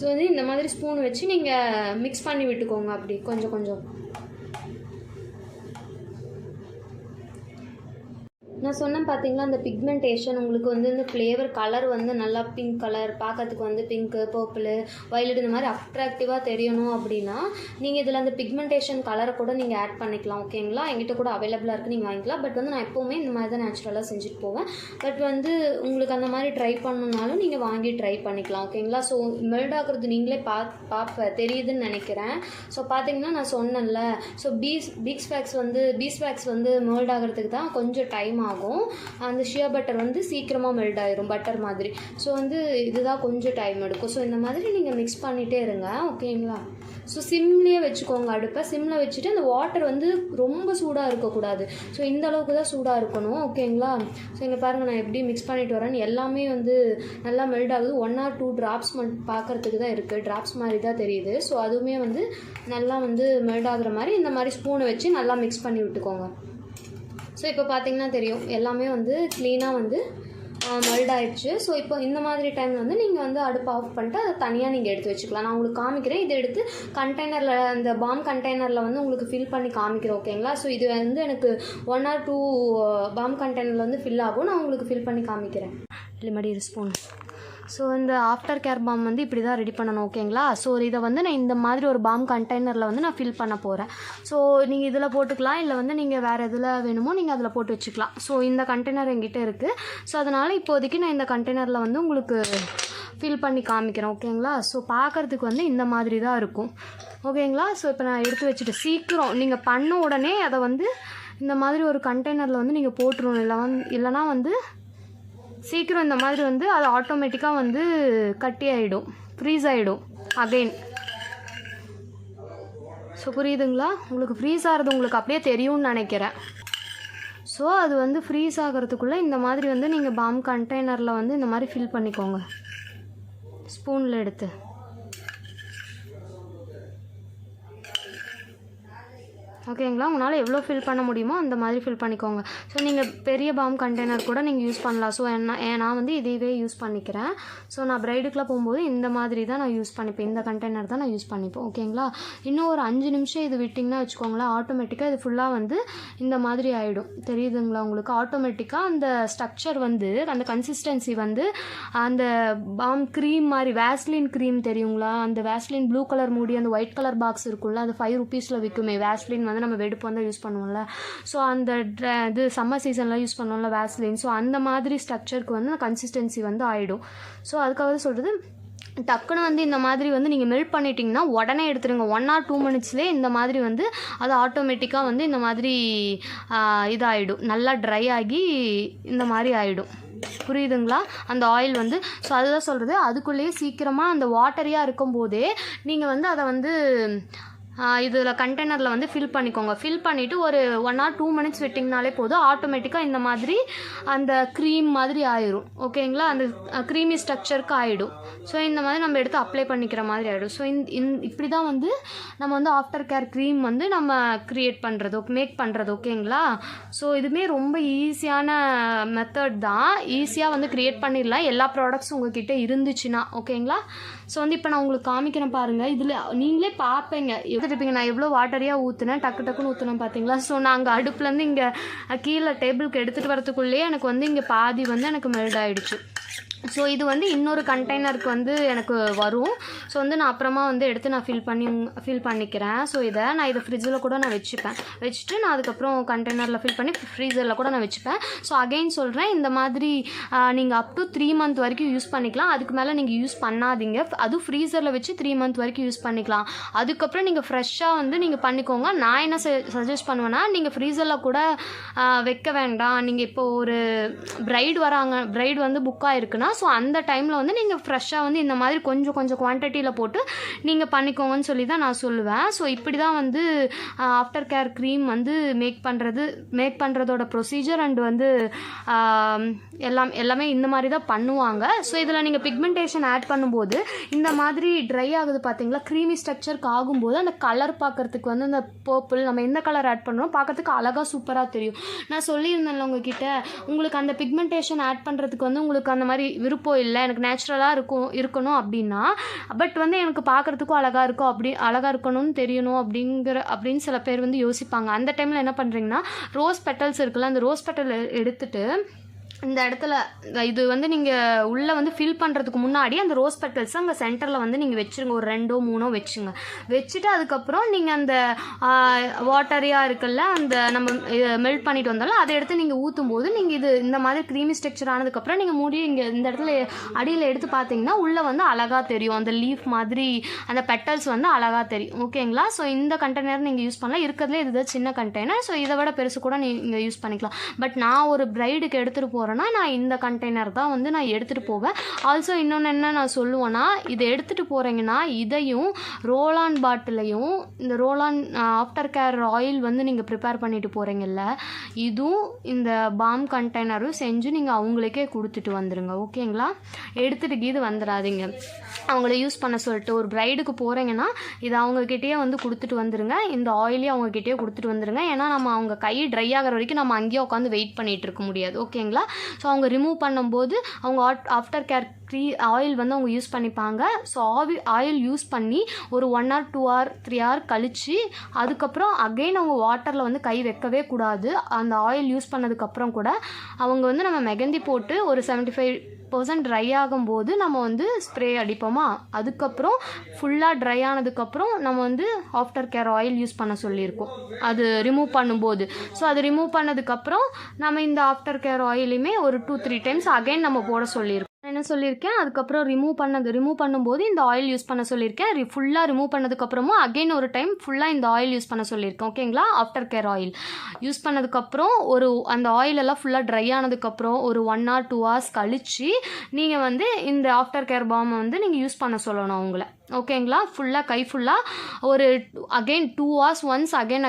ஸோ வந்து இந்த மாதிரி ஸ்பூன் வச்சு நீங்கள் மிக்ஸ் பண்ணி விட்டுக்கோங்க, அப்படி கொஞ்சம் கொஞ்சம். நான் சொன்னேன் பார்த்தீங்களா, அந்த பிக்மெண்டேஷன் உங்களுக்கு வந்து இந்த ஃப்ளேவர் கலர் வந்து நல்லா பிங்க் கலர், பார்க்கறதுக்கு வந்து பிங்க்கு, பர்பிளு, வயலட் இந்த மாதிரி அட்ராக்டிவாக தெரியணும் அப்படின்னா நீங்கள் இதில் அந்த பிக்மெண்டேஷன் கலரை கூட நீங்கள் ஆட் பண்ணிக்கலாம். ஓகேங்களா? எங்கிட்ட கூட அவைலபிளாக இருக்குது, நீங்கள் வாங்கிக்கலாம். பட் வந்து நான் எப்போவுமே இந்த மாதிரி தான் நேச்சுரலாக செஞ்சுட்டு போவேன். பட் வந்து உங்களுக்கு அந்த மாதிரி ட்ரை பண்ணணுன்னாலும் நீங்கள் வாங்கி ட்ரை பண்ணிக்கலாம். ஓகேங்களா? ஸோ மெல்ட் ஆகிறது நீங்களே தெரியுதுன்னு நினைக்கிறேன். ஸோ பார்த்தீங்கன்னா நான் சொன்னேன்ல, ஸோ பீஸ்வேக்ஸ் வந்து மெல்ட் ஆகிறதுக்கு தான் கொஞ்சம் டைம் ஆகும். அந்த ஷியா பட்டர் வந்து சீக்கிரமாக மெல்ட் ஆயிரும், பட்டர் மாதிரி. ஸோ வந்து இதுதான் கொஞ்சம் டைம் எடுக்கும். ஸோ இந்த மாதிரி நீங்கள் மிக்ஸ் பண்ணிகிட்டே இருங்க. ஓகேங்களா? ஸோ சிம்லேயே வச்சுக்கோங்க, அடுப்பை சிம்மில் வச்சுட்டு அந்த வாட்டர் வந்து ரொம்ப சூடாக இருக்கக்கூடாது. ஸோ இந்த அளவுக்கு தான் சூடாக இருக்கணும். ஓகேங்களா? ஸோ இங்கே பாருங்கள், நான் எப்படி மிக்ஸ் பண்ணிட்டு வரேன்னு எல்லாமே வந்து நல்லா மெல்ட் ஆகுது. 1 or 2 drops பார்க்குறதுக்கு தான் இருக்குது, ட்ராப்ஸ் மாதிரி தான் தெரியுது. ஸோ அதுவுமே வந்து நல்லா வந்து மெல்ட் ஆகுற மாதிரி இந்த மாதிரி ஸ்பூனை வச்சு நல்லா மிக்ஸ் பண்ணி விட்டுக்கோங்க. ஸோ இப்போ பார்த்தீங்கன்னா தெரியும் எல்லாமே வந்து க்ளீனாக வந்து மெல்ட் ஆகிடுச்சு. ஸோ இப்போ இந்த மாதிரி டைமில் வந்து நீங்கள் வந்து அடுப்பு ஆஃப் பண்ணிட்டு அதை தனியாக நீங்கள் எடுத்து வச்சுக்கலாம். நான் உங்களுக்கு காமிக்கிறேன், இதை எடுத்து கண்டெய்னரில், இந்த பாம் கண்டெய்னரில் வந்து உங்களுக்கு ஃபில் பண்ணி காமிக்கிறேன். ஓகேங்களா? ஸோ இது வந்து எனக்கு 1 or 2 பாம் கண்டெய்னரில் வந்து ஃபில் ஆகும், நான் உங்களுக்கு ஃபில் பண்ணி காமிக்கிறேன். இல்லைமடி ஸ்பூன். ஸோ இந்த ஆஃப்டர் கேர் பாம் வந்து இப்படி தான் ரெடி பண்ணணும். ஓகேங்களா? ஸோ இதை வந்து நான் இந்த மாதிரி ஒரு பாம் கண்டெய்னரில் வந்து நான் ஃபில் பண்ண போகிறேன். ஸோ நீங்கள் இதில் போட்டுக்கலாம், இல்லை வந்து நீங்கள் வேறு எதில் வேணுமோ நீங்கள் அதில் போட்டு வச்சுக்கலாம். ஸோ இந்த கண்டெய்னர் என்கிட்ட இருக்குது. ஸோ அதனால் இப்போதைக்கு நான் இந்த கண்டெய்னரில் வந்து உங்களுக்கு ஃபில் பண்ணி காமிக்கிறேன். ஓகேங்களா? ஸோ பார்க்குறதுக்கு வந்து இந்த மாதிரி தான் இருக்கும். ஓகேங்களா? ஸோ இப்போ நான் எடுத்து வச்சுட்டு சீக்கிரம் நீங்கள் பண்ண உடனே அதை வந்து இந்த மாதிரி ஒரு கண்டெய்னரில் வந்து நீங்கள் போட்டுருணும். இல்லைனா வந்து சீக்கிரம் இந்த மாதிரி வந்து அது ஆட்டோமேட்டிக்காக வந்து கட்டி ஆகிடும், ஃப்ரீஸ் ஆகிடும் அகைன். ஸோ புரியுதுங்களா? உங்களுக்கு ஃப்ரீஸ் ஆகிறது உங்களுக்கு அப்படியே தெரியும்னு நினைக்கிறேன். ஸோ அது வந்து ஃப்ரீஸ் ஆகிறதுக்குள்ளே இந்த மாதிரி வந்து நீங்கள் பாம் கண்டெய்னரில் வந்து இந்த மாதிரி ஃபில் பண்ணிக்கோங்க, ஸ்பூனில் எடுத்து. ஓகேங்களா? உங்களால் எவ்வளோ ஃபில் பண்ண முடியுமோ அந்த மாதிரி ஃபில் பண்ணிக்கோங்க. ஸோ நீங்கள் பெரிய பாம் கண்டெய்னர் கூட நீங்கள் யூஸ் பண்ணலாம். ஸோ நான் வந்து இதையவே யூஸ் பண்ணிக்கிறேன். ஸோ நான் ப்ரைடுக்கெலாம் போகும்போது இந்த மாதிரி தான் நான் யூஸ் பண்ணிப்பேன், இந்த கண்டெய்னர் தான் நான் யூஸ் பண்ணிப்பேன். ஓகேங்களா? இன்னும் ஒரு 5 நிமிஷம் இது விட்டிங்கன்னா வச்சுக்கோங்களேன், ஆட்டோமேட்டிக்காக இது ஃபுல்லாக வந்து இந்த மாதிரி ஆகிடும். தெரியுதுங்களா உங்களுக்கு? ஆட்டோமேட்டிக்காக அந்த ஸ்ட்ரக்சர் வந்து அந்த கன்சிஸ்டன்சி வந்து அந்த பாம் க்ரீம் மாதிரி, வேஸ்லின் க்ரீம் தெரியுங்களா? அந்த வேஸ்லின் ப்ளூ கலர் மூடி அந்த ஒயிட் கலர் பாக்ஸ் இருக்குல்ல, அது 5 rupees விற்குமே. வேஸ்லின் வந்து நம்ம வெடுப்பு வந்து யூஸ் பண்ணுவோம்ல, ஸோ அந்த இது சம்மர் சீசனில் யூஸ் பண்ணுவோம்ல வேஸ்லின். ஸோ அந்த மாதிரி ஸ்ட்ரக்சருக்கு வந்து கன்சிஸ்டன்சி வந்து ஆகிடும். ஸோ அதுக்காக சொல்கிறது, டக்குன்னு வந்து இந்த மாதிரி வந்து நீங்கள் மெல்ட் பண்ணிட்டீங்கன்னா உடனே எடுத்துருங்க. 1 or 2 minutesலேயே இந்த மாதிரி வந்து அது ஆட்டோமேட்டிக்காக வந்து இந்த மாதிரி இதாகிடும், நல்லா ட்ரை ஆகி இந்த மாதிரி ஆகிடும். புரியுதுங்களா? அந்த ஆயில் வந்து, ஸோ அதுதான் சொல்கிறது, அதுக்குள்ளேயே சீக்கிரமாக அந்த வாட்டரியாக இருக்கும்போதே நீங்கள் வந்து அதை வந்து இதில் கண்டெய்னரில் வந்து ஃபில் பண்ணிக்கோங்க. ஃபில் பண்ணிவிட்டு ஒரு 1 or 2 minutes விட்டிங்கனாலே போதும். ஆட்டோமேட்டிக்காக இந்த மாதிரி அந்த க்ரீம் மாதிரி ஆயிடும். ஓகேங்களா, அந்த க்ரீமி ஸ்ட்ரக்சருக்கு ஆகிடும். ஸோ இந்த மாதிரி நம்ம எடுத்து அப்ளை பண்ணிக்கிற மாதிரி ஆகிடும். ஸோ இப்படி தான் வந்து நம்ம வந்து ஆஃப்டர் கேர் க்ரீம் வந்து நம்ம க்ரியேட் பண்ணுறது, மேக் பண்ணுறது. ஓகேங்களா, ஸோ இதுவுமே ரொம்ப ஈஸியான மெத்தட் தான். ஈஸியாக வந்து க்ரியேட் பண்ணிடலாம் எல்லா ப்ராடக்ட்ஸும் உங்கள்கிட்ட இருந்துச்சுன்னா. ஓகேங்களா, ஸோ வந்து இப்போ நான் உங்களுக்கு காமிக்கிறேன் பாருங்கள். இதில் நீங்களே பார்ப்பீங்க, எடுத்துருப்பீங்க நான் எவ்வளோ வாட்டரியாக ஊற்றுனேன், டக்குன்னு ஊற்றுனேன் பார்த்தீங்களா. ஸோ நான் அங்கே அடுப்புலேருந்து இங்கே கீழே டேபிளுக்கு எடுத்துகிட்டு வரத்துக்குள்ளேயே எனக்கு வந்து இங்கே பாதி வந்து எனக்கு மெல்ட் ஆகிடுச்சு. ஸோ இது வந்து இன்னொரு கண்டெய்னருக்கு வந்து எனக்கு வரும். ஸோ வந்து நான் அப்புறமா வந்து எடுத்து நான் ஃபில் பண்ணிக்கிறேன். ஸோ நான் இதை ஃப்ரிட்ஜில் கூட நான் வச்சுட்டு நான் அதுக்கப்புறம் கண்டெய்னரில் ஃபில் பண்ணி ஃப்ரீசரில் கூட நான் வச்சுப்பேன். ஸோ அகைன் சொல்கிறேன், இந்த மாதிரி நீங்கள் அப் டு 3 month வரைக்கும் யூஸ் பண்ணிக்கலாம். அதுக்கு மேலே நீங்கள் யூஸ் பண்ணாதீங்க. அதுவும் ஃப்ரீசரில் வச்சு 3 month வரைக்கும் யூஸ் பண்ணிக்கலாம். அதுக்கப்புறம் நீங்கள் ஃப்ரெஷ்ஷாக வந்து நீங்கள் பண்ணிக்கோங்க. நான் என்ன சஜஸ்ட் பண்ணுவேன்னா, நீங்கள் ஃப்ரீசரில் கூட வைக்க வேண்டாம். நீங்கள் இப்போ ஒரு பிரைடு வந்து புக் ஆகிருக்குன்னா, ஸோ அந்த டைமில் வந்து நீங்கள் ஃப்ரெஷ்ஷாக வந்து இந்த மாதிரி கொஞ்சம் குவான்டிட்டியில் போட்டு நீங்கள் பண்ணிக்கோங்கன்னு சொல்லி தான் நான் சொல்லுவேன். ஸோ இப்படி தான் வந்து ஆஃப்டர் கேர் க்ரீம் வந்து மேக் பண்ணுறதோட ப்ரொசீஜர் அண்ட் வந்து எல்லாமே இந்த மாதிரி தான் பண்ணுவாங்க. ஸோ இதில் நீங்கள் பிக்மெண்டேஷன் ஆட் பண்ணும்போது இந்த மாதிரி ட்ரை ஆகுது பார்த்தீங்களா, க்ரீமி ஸ்ட்ரக்சருக்கு ஆகும்போது அந்த கலர் பார்க்குறதுக்கு வந்து அந்த பர்பிள் நம்ம எந்த கலர் ஆட் பண்ணுறோம் பார்க்கறதுக்கு அழகாக சூப்பராக தெரியும். நான் சொல்லியிருந்தேன்ல உங்ககிட்ட, உங்களுக்கு அந்த பிக்மெண்டேஷன் ஆட் பண்ணுறதுக்கு வந்து உங்களுக்கு அந்த மாதிரி விருப்பம் இல்லை, எனக்கு நேச்சுரலாக இருக்கணும் அப்படின்னா, பட் வந்து எனக்கு பார்க்குறதுக்கும் அழகாக இருக்கணும்னு தெரியணும் அப்படின்னு சில பேர் வந்து யோசிப்பாங்க. அந்த டைமில் என்ன பண்ணுறீங்கன்னா, ரோஸ் பெட்டல்ஸ் இருக்குல்ல, அந்த ரோஸ் பெட்டல் எடுத்துட்டு இந்த இடத்துல இது வந்து நீங்கள் உள்ளே வந்து ஃபில் பண்ணுறதுக்கு முன்னாடி அந்த ரோஸ் பெட்டல்ஸ் அங்கே சென்டரில் வந்து நீங்கள் வச்சுருங்க. ஒரு 2-3 வச்சுட்டு அதுக்கப்புறம் நீங்கள் அந்த வாட்டரியாக இருக்குல்ல, அந்த நம்ம மெல்ட் பண்ணிட்டு வந்தாலும் அதை எடுத்து நீங்கள் ஊற்றும் போது நீங்கள் இந்த மாதிரி க்ரீமி ஸ்ட்ரக்சர் ஆனதுக்கப்புறம் நீங்கள் மூடி இங்கே இந்த இடத்துல அடியில் எடுத்து பார்த்தீங்கன்னா உள்ளே வந்து அழகாக தெரியும். அந்த லீஃப் மாதிரி அந்த பெட்டல்ஸ் வந்து அழகாக தெரியும். ஓகேங்களா, ஸோ இந்த கண்டெய்னர் நீங்கள் யூஸ் பண்ணலாம். இருக்கிறதுலே இதுதான் சின்ன கண்டெய்னர். ஸோ இதை விட பெருசு கூட நீங்கள் யூஸ் பண்ணிக்கலாம். பட் நான் ஒரு பிரைடுக்கு எடுத்துகிட்டு போகிறேன், நான் இந்த கண்டெய்னர் தான் வந்து நான் எடுத்துகிட்டு போவேன். ஆல்சோ இன்னொன்று என்ன நான் சொல்லுவேன்னா, இதை எடுத்துகிட்டு போகிறீங்கன்னா இதையும் ரோலான் பாட்டிலையும் இந்த ரோலான் ஆஃப்டர் கேர் ஆயில் வந்து நீங்கள் ப்ரிப்பேர் பண்ணிட்டு போகிறீங்கல்ல, இதுவும் இந்த பாம் கண்டெய்னரும் செஞ்சு நீங்கள் அவங்களுக்கே கொடுத்துட்டு வந்துடுங்க. ஓகேங்களா, எடுத்துகிட்டு வந்துடாதீங்க. அவங்கள யூஸ் பண்ண சொல்லிட்டு ஒரு பிரைடுக்கு போகிறீங்கன்னா இதை அவங்கக்கிட்டேயே வந்து கொடுத்துட்டு வந்துடுங்க. இந்த ஆயிலையும் அவங்கக்கிட்டேயே கொடுத்துட்டு வந்துடுங்க. ஏன்னா நம்ம அவங்க கை ட்ரை ஆகிற வரைக்கும் நம்ம அங்கேயே உட்காந்து வெயிட் பண்ணிகிட்டு இருக்க முடியாது. ஓகேங்களா, ஸோ அவங்க ரிமூவ் பண்ணும்போது அவங்க ஆஃப்டர் கேர் ஆயில் வந்து அவங்க யூஸ் பண்ணிப்பாங்க. ஸோ ஆயில் யூஸ் பண்ணி ஒரு 1 or 2 or 3 hour கழித்து அதுக்கப்புறம் அகெயின் அவங்க வாட்டரில் வந்து கை வைக்கவே கூடாது. அந்த ஆயில் யூஸ் பண்ணதுக்கப்புறம் கூட அவங்க வந்து நம்ம மெகந்தி போட்டு ஒரு 75% ட்ரை ஆகும்போது நம்ம வந்து ஸ்ப்ரே அடிப்போமா, அதுக்கப்புறம் ஃபுல்லாக ட்ரை ஆனதுக்கப்புறம் நம்ம வந்து ஆஃப்டர் கேர் ஆயில் யூஸ் பண்ண சொல்லியிருக்கோம் அது ரிமூவ் பண்ணும்போது. ஸோ அது ரிமூவ் பண்ணதுக்கப்புறம் நம்ம இந்த ஆஃப்டர் கேர் ஆயிலுமே ஒரு 2-3 times அகெயின் நம்ம போட சொல்லியிருக்கோம். என்ன சொல்லியிருக்கேன், அதுக்கப்புறம் ரிமூவ் பண்ணும்போது இந்த ஆயில் யூஸ் பண்ண சொல்லியிருக்கேன். ஃபுல்லாக ரிமூவ் பண்ணதுக்கப்புறமும் அகெயின் ஒரு டைம் ஃபுல்லாக இந்த ஆயில் யூஸ் பண்ண சொல்லியிருக்கேன். ஓகேங்களா, ஆஃப்டர் கேர் ஆயில் யூஸ் பண்ணதுக்கப்புறம் அந்த ஆயிலெல்லாம் ஃபுல்லாக ட்ரை ஆனதுக்கப்புறம் ஒரு 1 or 2 hours கழித்து நீங்கள் வந்து இந்த ஆஃப்டர் கேர் பாமை வந்து நீங்கள் யூஸ் பண்ண சொல்லணும் அவங்கள. ஓகேங்களா, கை ஃபுல்லாக ஒரு அகெயின் 2 hours ஒன்ஸ் அகெயின்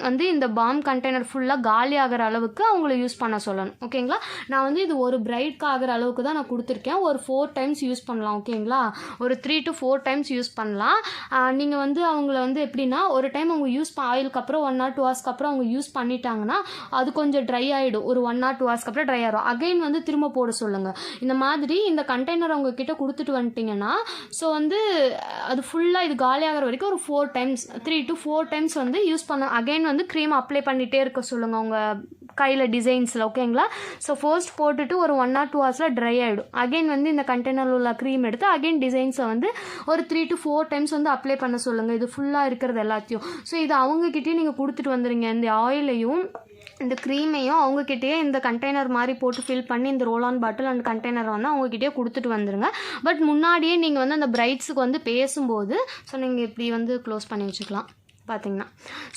வந்து இந்த பாம் கண்டெய்னர் ஃபுல்லாக காலி ஆகிற அளவுக்கு அவங்கள யூஸ் பண்ண சொல்லணும். ஓகேங்களா, நான் வந்து இது ஒரு பிரைட்க்கு ஆகிற அளவுக்கு தான் நான் கொடுத்துருக்கேன். ஒரு 4 times யூஸ் பண்ணலாம். ஓகேங்களா, ஒரு 3 to 4 times யூஸ் பண்ணலாம். நீங்கள் வந்து அவங்கள வந்து எப்படின்னா, ஒரு டைம் அவங்க ஆயிலுக்கு அப்புறம் 1 or 2 hours அப்புறம் அவங்க யூஸ் பண்ணிட்டாங்கன்னா அது கொஞ்சம் ட்ரை ஆகிடும். ஒரு 1 or 2 hours அப்புறம் ட்ரை ஆகிடும். அகெயின் வந்து திரும்ப போட சொல்லுங்கள். இந்த மாதிரி இந்த கண்டெய்னர் அவங்க கிட்ட கொடுத்துட்டு வந்துட்டிங்கன்னா ஸோ வந்து அது ஃபுல்லாக இது காலி ஆகிற வரைக்கும் ஒரு 4 times 3 to 4 times வந்து யூஸ் பண்ண அகெயின் வந்து க்ரீம் அப்ளை பண்ணிகிட்டே இருக்க சொல்லுங்கள் அவங்க கையில் டிசைன்ஸில். ஓகேங்களா, ஸோ ஃபர்ஸ்ட் போட்டுட்டு ஒரு 1 or 2 hours ட்ரை ஆகிடும். அகெயின் வந்து இந்த கண்டெய்னரில் உள்ள க்ரீம் எடுத்து அகெயின் டிசைன்ஸை வந்து ஒரு 3 to 4 times வந்து அப்ளை பண்ண சொல்லுங்கள். இது ஃபுல்லாக இருக்கிறது எல்லாத்தையும். ஸோ இது அவங்கக்கிட்டே நீங்கள் கொடுத்துட்டு வந்துடுங்க. இந்த ஆயிலையும் இந்த க்ரீமையும் அவங்கக்கிட்டேயே இந்த கண்டெய்னர் மாதிரி போட்டு ஃபில் பண்ணி இந்த ரோலான் பாட்டில் அண்ட் கண்டெய்னர் வந்து அவங்கக்கிட்டே கொடுத்துட்டு வந்துடுங்க. பட் முன்னாடியே நீங்கள் வந்து அந்த பிரைட்ஸுக்கு வந்து பேசும்போது ஸோ நீங்கள் இப்படி வந்து க்ளோஸ் பண்ணி வச்சுக்கலாம். பார்த்தீங்கன்னா.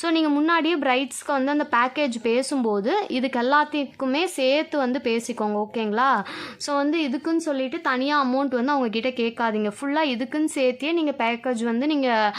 ஸோ நீங்கள் முன்னாடியே பிரைட்ஸ்க்கு வந்து அந்த பேக்கேஜ் பேசும்போது இதுக்கு எல்லாத்துக்குமே சேர்த்து வந்து பேசிக்கோங்க, ஓகேங்களா? ஸோ வந்து இதுக்குன்னு சொல்லிட்டு தனியாக அமௌண்ட் வந்து அவங்கக்கிட்ட கேட்காதீங்க. ஃபுல்லாக இதுக்குன்னு சேர்த்தியே நீங்கள் பேக்கேஜ் வந்து நீங்கள்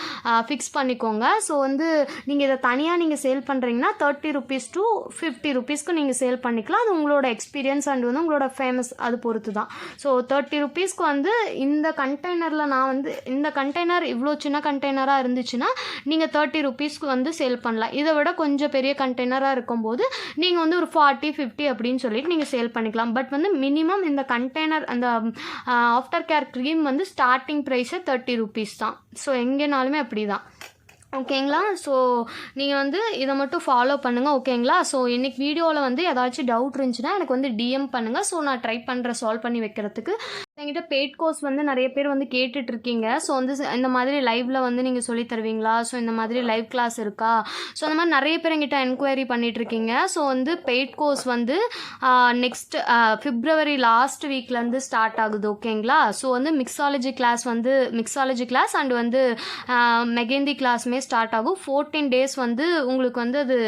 ஃபிக்ஸ் பண்ணிக்கோங்க. ஸோ வந்து நீங்கள் இதை தனியாக நீங்கள் சேல் பண்ணுறீங்கன்னா 30 rupees to 50 rupeesக்கு நீங்கள் சேல் பண்ணிக்கலாம். அது உங்களோட எக்ஸ்பீரியன்ஸ் அண்ட் வந்து உங்களோட ஃபேமஸ் அது பொறுத்து தான். ஸோ 30 rupeesக்கு வந்து இந்த கண்டெய்னரில் நான் வந்து இந்த கண்டெய்னர் இவ்வளோ சின்ன கண்டெய்னராக இருந்துச்சுன்னா நீங்கள் 30 rupeesக்கு வந்து சேல் பண்ணலாம். இதை விட கொஞ்சம் பெரிய கண்டெய்னராக இருக்கும்போது நீங்கள் வந்து ஒரு 40, 50 அப்படின்னு சொல்லிட்டு நீங்கள் சேல் பண்ணிக்கலாம். பட் வந்து மினிமம் இந்த கண்டெய்னர் அந்த ஆஃப்டர் கேர் க்ரீம் வந்து ஸ்டார்டிங் ப்ரைஸே 30 rupees தான். ஸோ எங்கேனாலுமே அப்படி தான், ஓகேங்களா? ஸோ நீங்கள் வந்து இதை மட்டும் ஃபாலோ பண்ணுங்கள், ஓகேங்களா? ஸோ இன்றைக்கி வீடியோவில் வந்து ஏதாச்சும் டவுட் இருந்துச்சுன்னா எனக்கு வந்து டிஎம் பண்ணுங்கள். ஸோ நான் ட்ரை பண்ணுறேன் சால்வ் பண்ணி வைக்கிறதுக்கு. என்கிட்ட பெய்ட் கோர்ஸ் வந்து நிறைய பேர் வந்து கேட்டுட்ருக்கீங்க. ஸோ வந்து இந்த மாதிரி லைவில் வந்து நீங்கள் சொல்லி தருவீங்களா? ஸோ இந்த மாதிரி லைவ் கிளாஸ் இருக்கா? ஸோ அந்த மாதிரி நிறைய பேர் என்கிட்ட என்கொயரி பண்ணிகிட்ருக்கீங்க. ஸோ வந்து பெய்ட் கோர்ஸ் வந்து நெக்ஸ்ட் February லாஸ்ட் வீக்லேருந்து ஸ்டார்ட் ஆகுது, ஓகேங்களா? ஸோ வந்து மிக்ஸாலஜி கிளாஸ் அண்ட் வந்து மெகந்தி கிளாஸுமே ஸ்டார்ட் ஆகும். 14 days வந்து உங்களுக்கு வந்து அது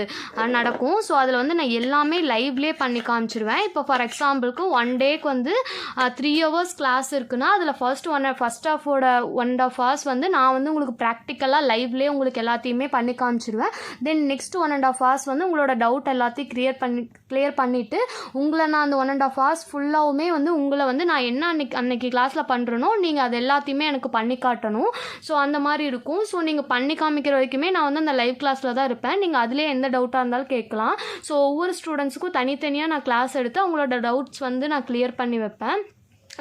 நடக்கும். ஸோ அதில் வந்து நான் எல்லாமே லைவ்லேயே பண்ணி காமிச்சிருவேன். இப்போ ஃபார் எக்ஸாம்பிளுக்கு 1 டேக்கு வந்து 3 hours கிளாஸ் இருக்குன்னா அதில் ஃபர்ஸ்ட் ஹாஃபோட 1.5 hours வந்து நான் வந்து உங்களுக்கு ப்ராக்டிக்கலாக லைவ்லேயே உங்களுக்கு எல்லாத்தையுமே பண்ணி காமிச்சிருவேன். தென் நெக்ஸ்ட் 1.5 hours வந்து உங்களோட டவுட் எல்லாத்தையும் கிளியர் பண்ணிவிட்டு உங்களை நான் அந்த 1.5 hours ஃபுல்லாகவுமே வந்து உங்களை வந்து நான் என்ன அன்னைக்கு கிளாஸில் பண்ணுறனோ நீங்கள் அது எல்லாத்தையுமே எனக்கு பண்ணி காட்டணும். ஸோ அந்த மாதிரி இருக்கும். ஸோ நீங்கள் பண்ணி காமிக்கிற வரைக்குமே நான் வந்து அந்த லைவ் கிளாஸில் தான் இருப்பேன். நீங்கள் அதிலே எந்த டவுட்டாக இருந்தாலும் கேட்கலாம். ஸோ ஒவ்வொரு ஸ்டூடெண்ட்ஸுக்கும் தனித்தனியாக நான் கிளாஸ் எடுத்து அவங்களோட டவுட்ஸ் வந்து நான் கிளியர் பண்ணி வைப்பேன்.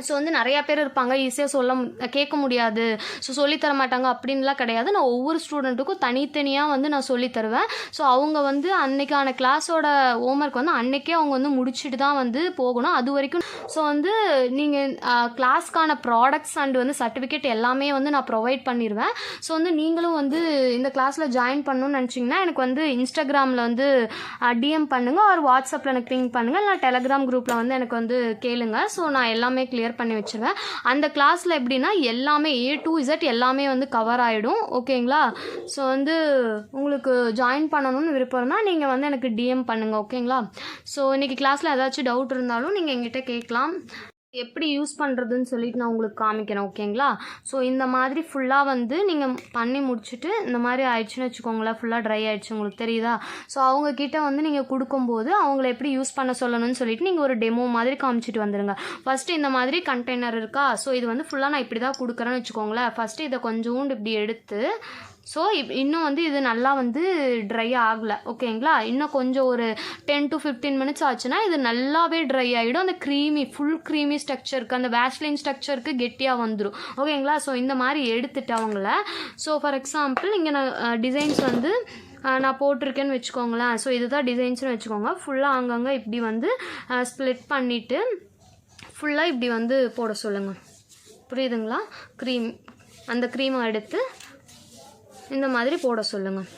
ஸோ வந்து நிறையா பேர் இருப்பாங்க, ஈஸியாக கேட்க முடியாது, ஸோ சொல்லித்தர மாட்டாங்க அப்படின்லாம் கிடையாது. நான் ஒவ்வொரு ஸ்டூடெண்ட்டுக்கும் தனித்தனியாக வந்து நான் சொல்லித்தருவேன். ஸோ அவங்க வந்து அன்றைக்கான கிளாஸோட ஹோம்ஒர்க் வந்து அன்றைக்கே அவங்க வந்து முடிச்சுட்டு தான் வந்து போகணும். அது வரைக்கும் ஸோ வந்து நீங்கள் கிளாஸ்க்கான ப்ராடக்ட்ஸ் அண்ட் வந்து சர்டிஃபிகேட் எல்லாமே வந்து நான் ப்ரொவைட் பண்ணிடுவேன். ஸோ வந்து நீங்களும் வந்து இந்த கிளாஸில் ஜாயின் பண்ணணும்னு நினச்சிங்கன்னா எனக்கு வந்து இன்ஸ்டாகிராமில் வந்து டிஎம் பண்ணுங்கள், ஒரு வாட்ஸ்அப்பில் எனக்கு பிங் பண்ணுங்கள், இல்லை டெலகிராம் குரூப்பில் வந்து எனக்கு வந்து கேளுங்க. ஸோ நான் எல்லாமே கிளியர் பண்ணி வச்சிருவேன். அந்த கிளாஸில் எப்படின்னா எல்லாமே A to Z எல்லாமே வந்து கவர் ஆகிடும், ஓகேங்களா? ஸோ வந்து உங்களுக்கு ஜாயின் பண்ணணும்னு விருப்பம் இருந்தால் நீங்கள் வந்து எனக்கு டிஎம் பண்ணுங்கள், ஓகேங்களா? ஸோ இன்றைக்கி கிளாஸில் ஏதாச்சும் டவுட் இருந்தாலும் நீங்கள் எங்கிட்ட கேட்கலாம். எப்படி யூஸ் பண்ணுறதுன்னு சொல்லிட்டு நான் உங்களுக்கு காமிக்கிறேன், ஓகேங்களா? ஸோ இந்த மாதிரி ஃபுல்லாக வந்து நீங்கள் பண்ணி முடிச்சுட்டு இந்த மாதிரி ஆயிடுச்சுன்னு வச்சுக்கோங்களேன், ஃபுல்லாக ட்ரை ஆகிடுச்சு, உங்களுக்கு தெரியுதா? ஸோ அவங்கக்கிட்ட வந்து நீங்கள் கொடுக்கும்போது அவங்கள எப்படி யூஸ் பண்ண சொல்லணும்னு சொல்லிட்டு நீங்கள் ஒரு டெமோ மாதிரி காமிச்சிட்டு வந்துடுங்க. ஃபஸ்ட்டு இந்த மாதிரி கண்டெய்னர் இருக்கா? ஸோ இது வந்து ஃபுல்லாக நான் இப்படி தான் கொடுக்குறேன்னு வச்சுக்கோங்களேன். ஃபஸ்ட்டு இதை கொஞ்சோண்டு இப்படி எடுத்து ஸோ இன்னும் வந்து இது நல்லா வந்து ட்ரை ஆகலை, ஓகேங்களா? இன்னும் கொஞ்சம் ஒரு 10 to 15 minutes ஆச்சுன்னா இது நல்லாவே ட்ரை ஆகிடும். அந்த ஃபுல் க்ரீமி ஸ்ட்ரக்சருக்கு, அந்த வேஸ்லின் ஸ்ட்ரக்சருக்கு கெட்டியாக வந்துடும், ஓகேங்களா? ஸோ இந்த மாதிரி எடுத்துட்டு அவங்கள ஸோ ஃபார் எக்ஸாம்பிள் இங்கே நான் டிசைன்ஸ் வந்து நான் போட்டிருக்கேன்னு வச்சுக்கோங்களேன். ஸோ இதுதான் டிசைன்ஸ்னு வச்சுக்கோங்க. ஃபுல்லாக அங்கங்கே இப்படி வந்து ஸ்ப்ளிட் பண்ணிவிட்டு ஃபுல்லாக இப்படி வந்து போட சொல்லுங்கள், புரியுதுங்களா? அந்த க்ரீமை எடுத்து இந்த மாதிரி போட சொல்லுங்கள்.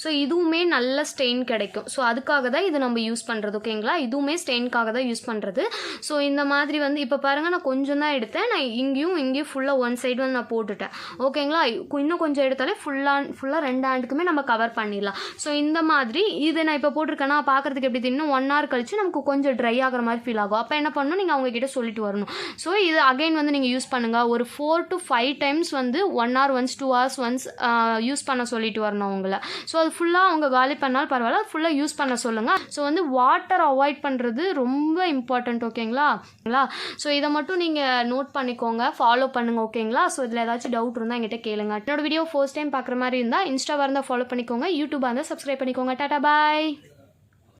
ஸோ இதுவுமே நல்ல ஸ்டெயின் கிடைக்கும். ஸோ அதுக்காக தான் இது நம்ம யூஸ் பண்ணுறது, ஓகேங்களா? இதுவுமே ஸ்டெயின்காக தான் யூஸ் பண்ணுறது. ஸோ இந்த மாதிரி வந்து இப்போ பாருங்கள், நான் கொஞ்சம் தான் எடுத்தேன். நான் இங்கேயும் ஃபுல்லாக ஒன் சைடு வந்து நான் போட்டுட்டேன், ஓகேங்களா? இன்னும் கொஞ்சம் எடுத்தாலே ஃபுல்லாக 2 ஹேண்டுக்குமே நம்ம கவர் பண்ணிடலாம். ஸோ இந்த மாதிரி இது நான் இப்போ போட்டிருக்கேன்னா பார்க்குறதுக்கு எப்படி இன்னும் 1 hour கழிச்சு நமக்கு கொஞ்சம் ட்ரை ஆகிற மாதிரி ஃபீல் ஆகும். அப்போ என்ன பண்ணணும், நீங்கள் அவங்கக்கிட்ட சொல்லிட்டு வரணும். ஸோ இது அகைன் வந்து நீங்கள் யூஸ் பண்ணுங்கள். ஒரு 4 to 5 times வந்து 1 hour once 2 hours once use பண்ண சொல்லிட்டு வரணும் அவங்கள. ஸோ அது ஃபுல்லாக அவங்க காலி பண்ணாலும் பரவாயில்ல, ஃபுல்லாக யூஸ் பண்ண சொல்லுங்கள். ஸோ வந்து வாட்டர் அவாய்ட் பண்ணுறது ரொம்ப இம்பார்ட்டண்ட், ஓகேங்களா? ஸோ இதை மட்டும் நீங்கள் நோட் பண்ணிக்கோங்க, ஃபாலோ பண்ணுங்கள், ஓகேங்களா? ஸோ இதில் ஏதாச்சும் டவுட் இருந்தால் என்கிட்ட கேளுங்க. என்னோட வீடியோ ஃபர்ஸ்ட் டைம் பார்க்குற மாதிரி இருந்தால் இன்ஸ்டாவாக இருந்தால் ஃபாலோ பண்ணிக்கோங்க, யூடியூபாக இருந்தால் சப்ஸ்கிரைப் பண்ணிக்கோங்க. டாடா பாய்.